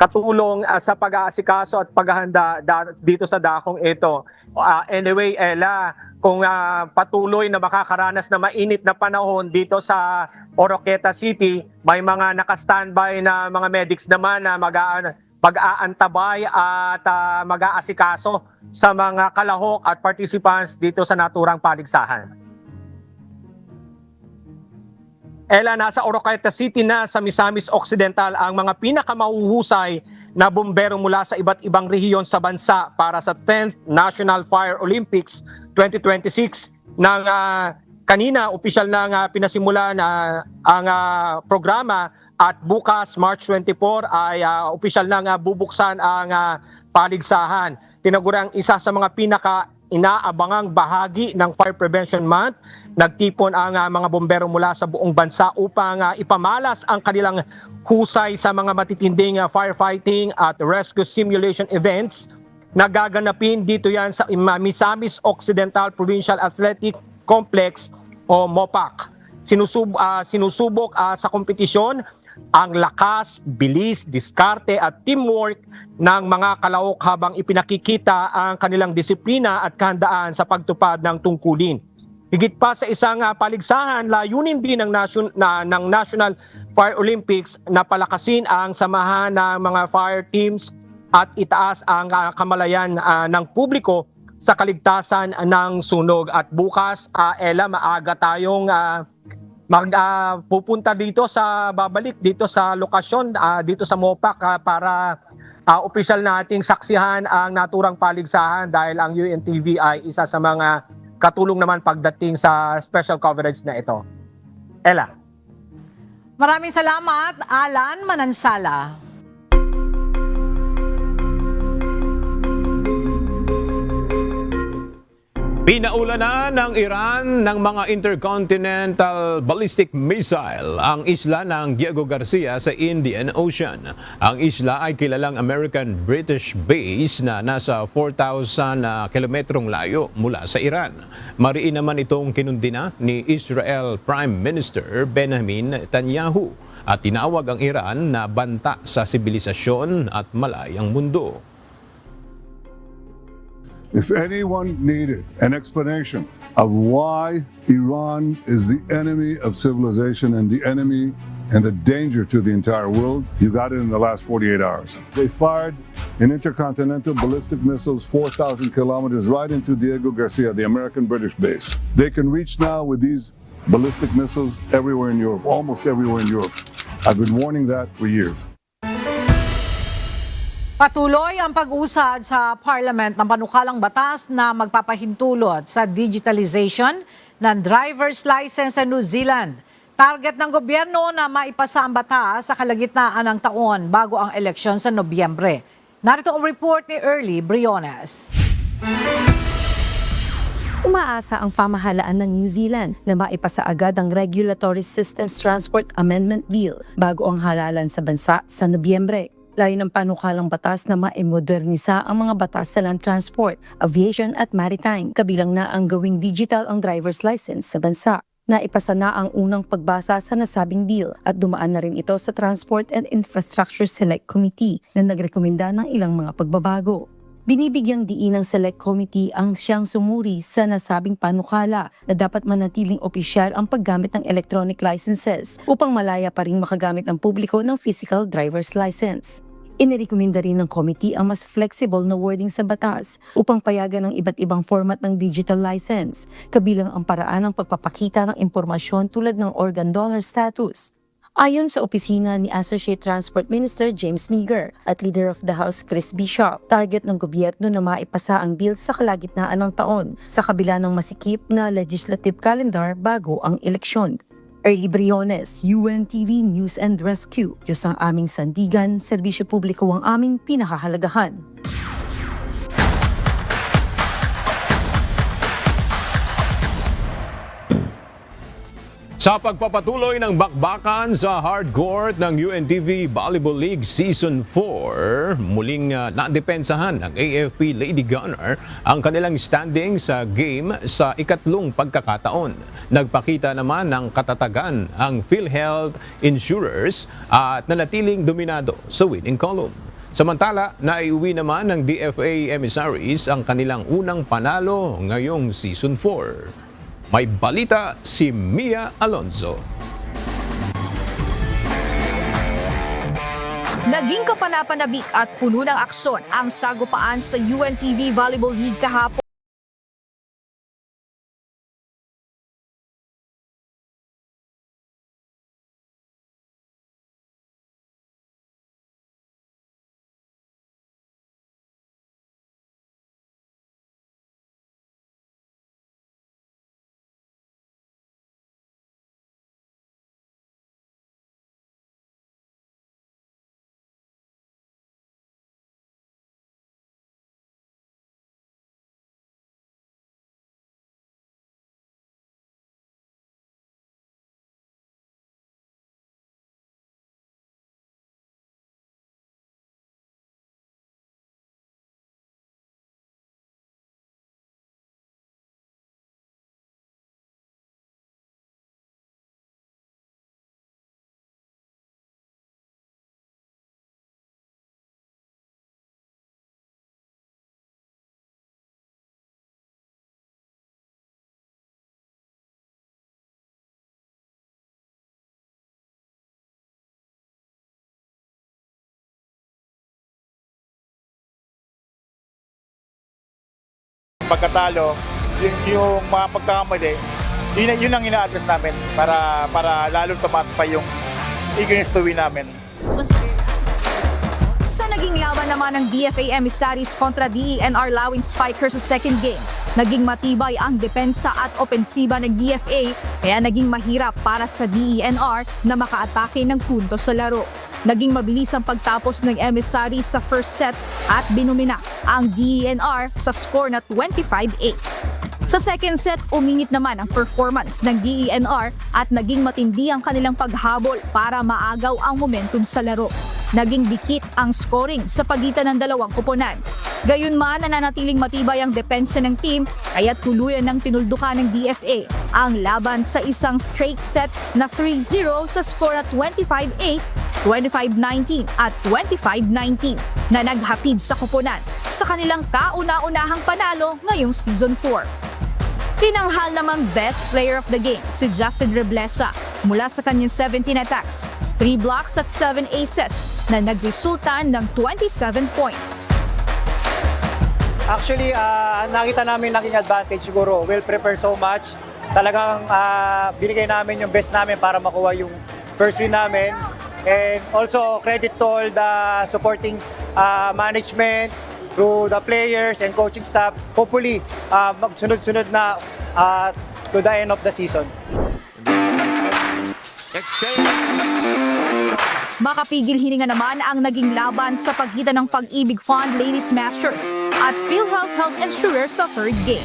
katulong sa pag-aasikaso at paghahanda dito sa dakong ito. Anyway, Ella, kung patuloy na makakaranas na mainit na panahon dito sa Oroqueta City, may mga naka-standby na mga medics naman na mag-aantabay at mag-aasikaso sa mga kalahok at participants dito sa naturang paligsahan. Ella, nasa Oroqueta City na sa Misamis Occidental ang mga pinakamahuhusay na bumbero mula sa iba't ibang rehiyon sa bansa para sa 10th National Fire Olympics 2026 nang kanina opisyal na pinasimula na ang programa at bukas March 24 ay opisyal na bubuksan ang paligsahan. Tinagurang isa sa mga inaabangang bahagi ng Fire Prevention Month. Nagtipon ang mga bombero mula sa buong bansa upang ipamalas ang kanilang husay sa mga matitinding firefighting at rescue simulation events na gaganapin dito yan sa Misamis Occidental Provincial Athletic Complex o MOPAC. Sinusubok sa kompetisyon ang lakas, bilis, diskarte at teamwork ng mga kalahok habang ipinakikita ang kanilang disiplina at kahandaan sa pagtupad ng tungkulin. Higit pa sa isang paligsahan, layunin din ng National Fire Olympics na palakasin ang samahan ng mga fire teams at itaas ang kamalayan ng publiko sa kaligtasan ng sunog. At bukas, Ella, maaga tayong pupunta babalik dito sa lokasyon, dito sa MOPAC para opisyal nating saksihan ang naturang paligsahan dahil ang UNTV ay isa sa mga katulong naman pagdating sa special coverage na ito. Ella. Maraming salamat, Alan Manansala. Pinaulanan ng Iran ng mga intercontinental ballistic missile ang isla ng Diego Garcia sa Indian Ocean. Ang isla ay kilalang American-British base na nasa 4,000 kilometrong layo mula sa Iran. Mariin naman itong kinundina ni Israel Prime Minister Benjamin Netanyahu at tinawag ang Iran na banta sa sibilisasyon at malayang mundo. If anyone needed an explanation of why Iran is the enemy of civilization and the enemy and the danger to the entire world, you got it in the last 48 hours. They fired an intercontinental ballistic missiles 4,000 kilometers right into Diego Garcia, the American-British base. They can reach now with these ballistic missiles everywhere in Europe, almost everywhere in Europe. I've been warning that for years. Patuloy ang pag-usad sa Parliament ng panukalang batas na magpapahintulot sa digitalization ng driver's license sa New Zealand. Target ng gobyerno na maipasa ang batas sa kalagitnaan ng taon bago ang eleksyon sa Nobyembre. Narito ang report ni Early Briones. Umaasa ang pamahalaan ng New Zealand na maipasa agad ang Regulatory Systems Transport Amendment Bill bago ang halalan sa bansa sa Nobyembre. Layo ng panukalang batas na maimodernisa ang mga batas sa land transport, aviation at maritime, kabilang na ang gawing digital ang driver's license sa bansa. Naipasa na ang unang pagbasa sa nasabing bill at dumaan na rin ito sa Transport and Infrastructure Select Committee na nagrekomenda ng ilang mga pagbabago. Binibigyang diin ng Select Committee ang siyang sumuri sa nasabing panukala na dapat manatiling opisyal ang paggamit ng electronic licenses upang malaya pa rin makagamit ang publiko ng physical driver's license. Inirekomenda rin ng committee ang mas flexible na wording sa batas upang payagan ng iba't ibang format ng digital license, kabilang ang paraan ng pagpapakita ng impormasyon tulad ng organ donor status. Ayon sa opisina ni Associate Transport Minister James Meagher at Leader of the House Chris Bishop, target ng gobyerno na maipasa ang bill sa kalagitnaan ng taon sa kabila ng masikip na legislative calendar bago ang eleksyon. Early Briones, UNTV News and Rescue. Diyos ang aming sandigan, serbisyo publiko ang aming pinakahalagahan. Sa pagpapatuloy ng bakbakan sa hardcourt ng UNTV Volleyball League Season 4, muling nadepensahan ng AFP Lady Gunner ang kanilang standing sa game sa ikatlong pagkakataon. Nagpakita naman ng katatagan ang PhilHealth Insurers at nanatiling dominado sa winning column. Samantala, naiuwi naman ng DFA Emissaries ang kanilang unang panalo ngayong Season 4. May balita si Mia Alonzo. Naging kapanapanabik at puno ng aksyon ang sagupaan sa UNTV Volleyball League kahapon. Pagkatalo, yung mga pagkakamali, yun ang ina-address namin para lalo tumaas pa yung eagerness to win namin. Sa naging laban naman ng DFA emissaries kontra DENR Lawin Spikers sa second game, naging matibay ang depensa at opensiba ng DFA kaya naging mahirap para sa DENR na makaatake ng punto sa laro. Naging mabilis ang pagtapos ng emissaries sa first set at binumina ang DENR sa score na 25-8. Sa second set, umingit naman ang performance ng DENR at naging matindi ang kanilang paghabol para maagaw ang momentum sa laro. Naging dikit ang scoring sa pagitan ng dalawang koponan. Gayunman, nananatiling matibay ang depensa ng team kaya tuluyan ng tinuldukan ng DFA ang laban sa isang straight set na 3-0 sa score at 25-8, 25-19 at 25-19 na naghapid sa koponan sa kanilang kauna-unahang panalo ngayong Season 4. Tinanghal namang best player of the game si Justin Reblesa mula sa kanyang 17 attacks, 3 blocks at 7 aces na nagresulta ng 27 points. Actually, nakita namin naging advantage siguro. Well prepared so much. Talagang binigay namin yung best namin para makuha yung first win namin. And also credit to all the supporting management, through the players and coaching staff. Hopefully, magsunod-sunod na to the end of the season. Makapigil hininga naman ang naging laban sa pagitan ng Pag-ibig Fund Lady Smashers at PhilHealth Health Insurers sa third game,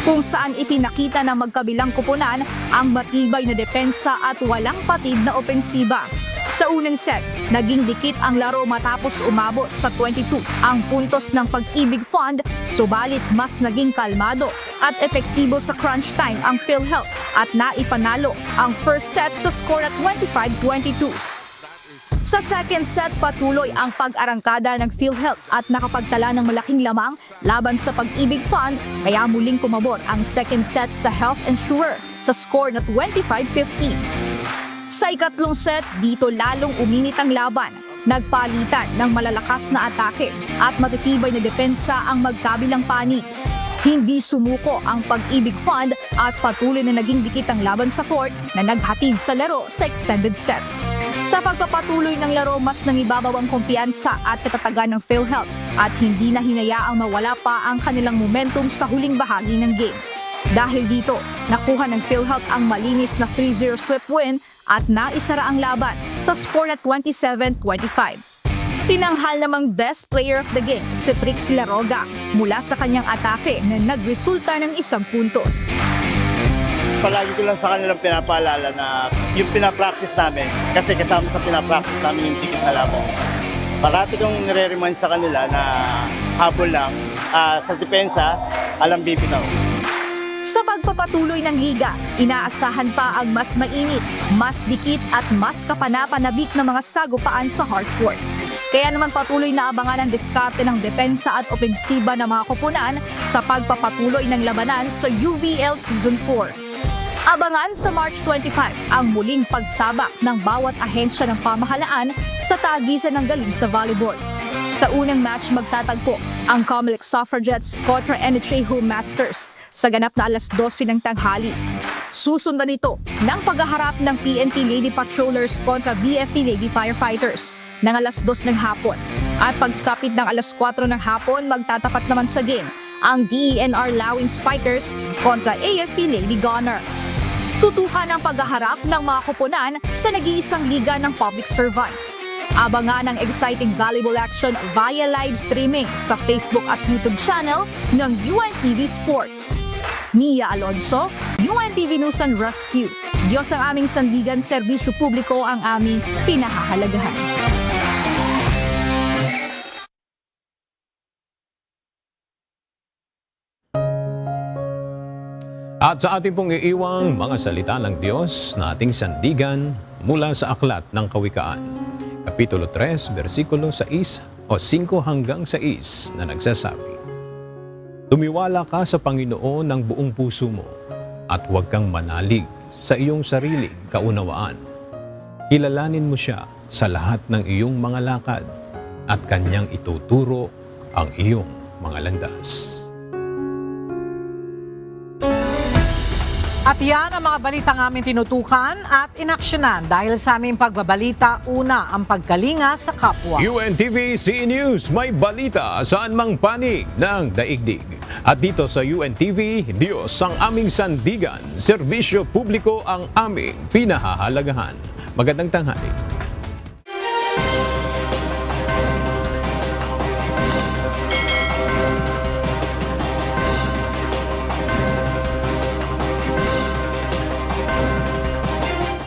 kung saan ipinakita ng magkabilang koponan ang matibay na depensa at walang patid na opensiba. Sa unang set, naging dikit ang laro matapos umabot sa 22 ang puntos ng Pag-ibig Fund, subalit mas naging kalmado at epektibo sa crunch time ang PhilHealth at naipanalo ang first set sa score at 25-22. Sa second set, patuloy ang pag-arangkada ng PhilHealth at nakapagtala ng malaking lamang laban sa Pag-ibig Fund kaya muling kumabor ang second set sa Health Insurer sa score na 25-15. Sa ikatlong set, dito lalong uminit ang laban. Nagpalitan ng malalakas na atake at matitibay na depensa ang magkabilang panig. Hindi sumuko ang Pag-ibig Fund at patuloy na naging dikit ang laban sa court na naghatid sa laro sa extended set. Sa pagpapatuloy ng laro, mas nangibabaw ang kumpiyansa at katatagan ng PhilHealth at hindi na hinayaang mawala pa ang kanilang momentum sa huling bahagi ng game. Dahil dito, nakuha ng PhilHealth ang malinis na 3-0 sweep win at naisara ang laban sa score na 27-25. Tinanghal namang best player of the game si Trixie Laroga mula sa kanyang atake na nagresulta ng 1 puntos. Palagi ko lang sa kanilang pinapaalala na yung pinapractice namin, kasi kasama sa pinapractice namin yung dikit na laban. Parati kong nire-remind sa kanila na habol lang, sa depensa, alam bibitaw. Sa pagpapatuloy ng liga, inaasahan pa ang mas mainit, mas dikit at mas kapanapanabik na mga sagupaan sa hardcourt. Kaya naman patuloy na abangan ang diskarte ng depensa at opensiba ng mga koponan sa pagpapatuloy ng labanan sa UVL Season 4. Abangan sa March 25 ang muling pagsabak ng bawat ahensya ng pamahalaan sa tagisan ng galing sa volleyball. Sa unang match magtatagpo ang Comelec Suffragettes kontra NHA Home Masters sa ganap na 12:00 ng tanghali. Susundan ito ng paghaharap ng PNP Lady Patrollers kontra BFP Lady Firefighters ng 2:00 ng hapon. At pagsapit ng 4:00 ng hapon, magtatapat naman sa game ang DENR Lawin Spikers kontra AFP Lady Gunner. Tutukan ang paghaharap ng mga koponan sa nag-iisang liga ng public servants. Abangan ang exciting volleyball action via live streaming sa Facebook at YouTube channel ng UNTV Sports. Mia Alonso, UNTV News and Rescue. Diyos ang aming sandigan, serbisyo publiko ang aming pinahahalagahan. At sa ating pong iiwang mga salita ng Diyos na ating sandigan mula sa Aklat ng Kawikaan, Kapitulo 3, versikulo 6 o 5 hanggang 6 na nagsasabi, Tumiwala ka sa Panginoon ng buong puso mo at huwag kang manalig sa iyong sariling kaunawaan. Kilalanin mo siya sa lahat ng iyong mga lakad at kanyang ituturo ang iyong mga landas. At yan ang mga balitang aming tinutukan at inaksyonan dahil sa aming pagbabalita, una ang pagkalinga sa kapwa. UNTV CE News, may balita saan mang panig ng daigdig. At dito sa UNTV, Diyos ang aming sandigan, serbisyo publiko ang aming pinahahalagahan. Magandang tanghali.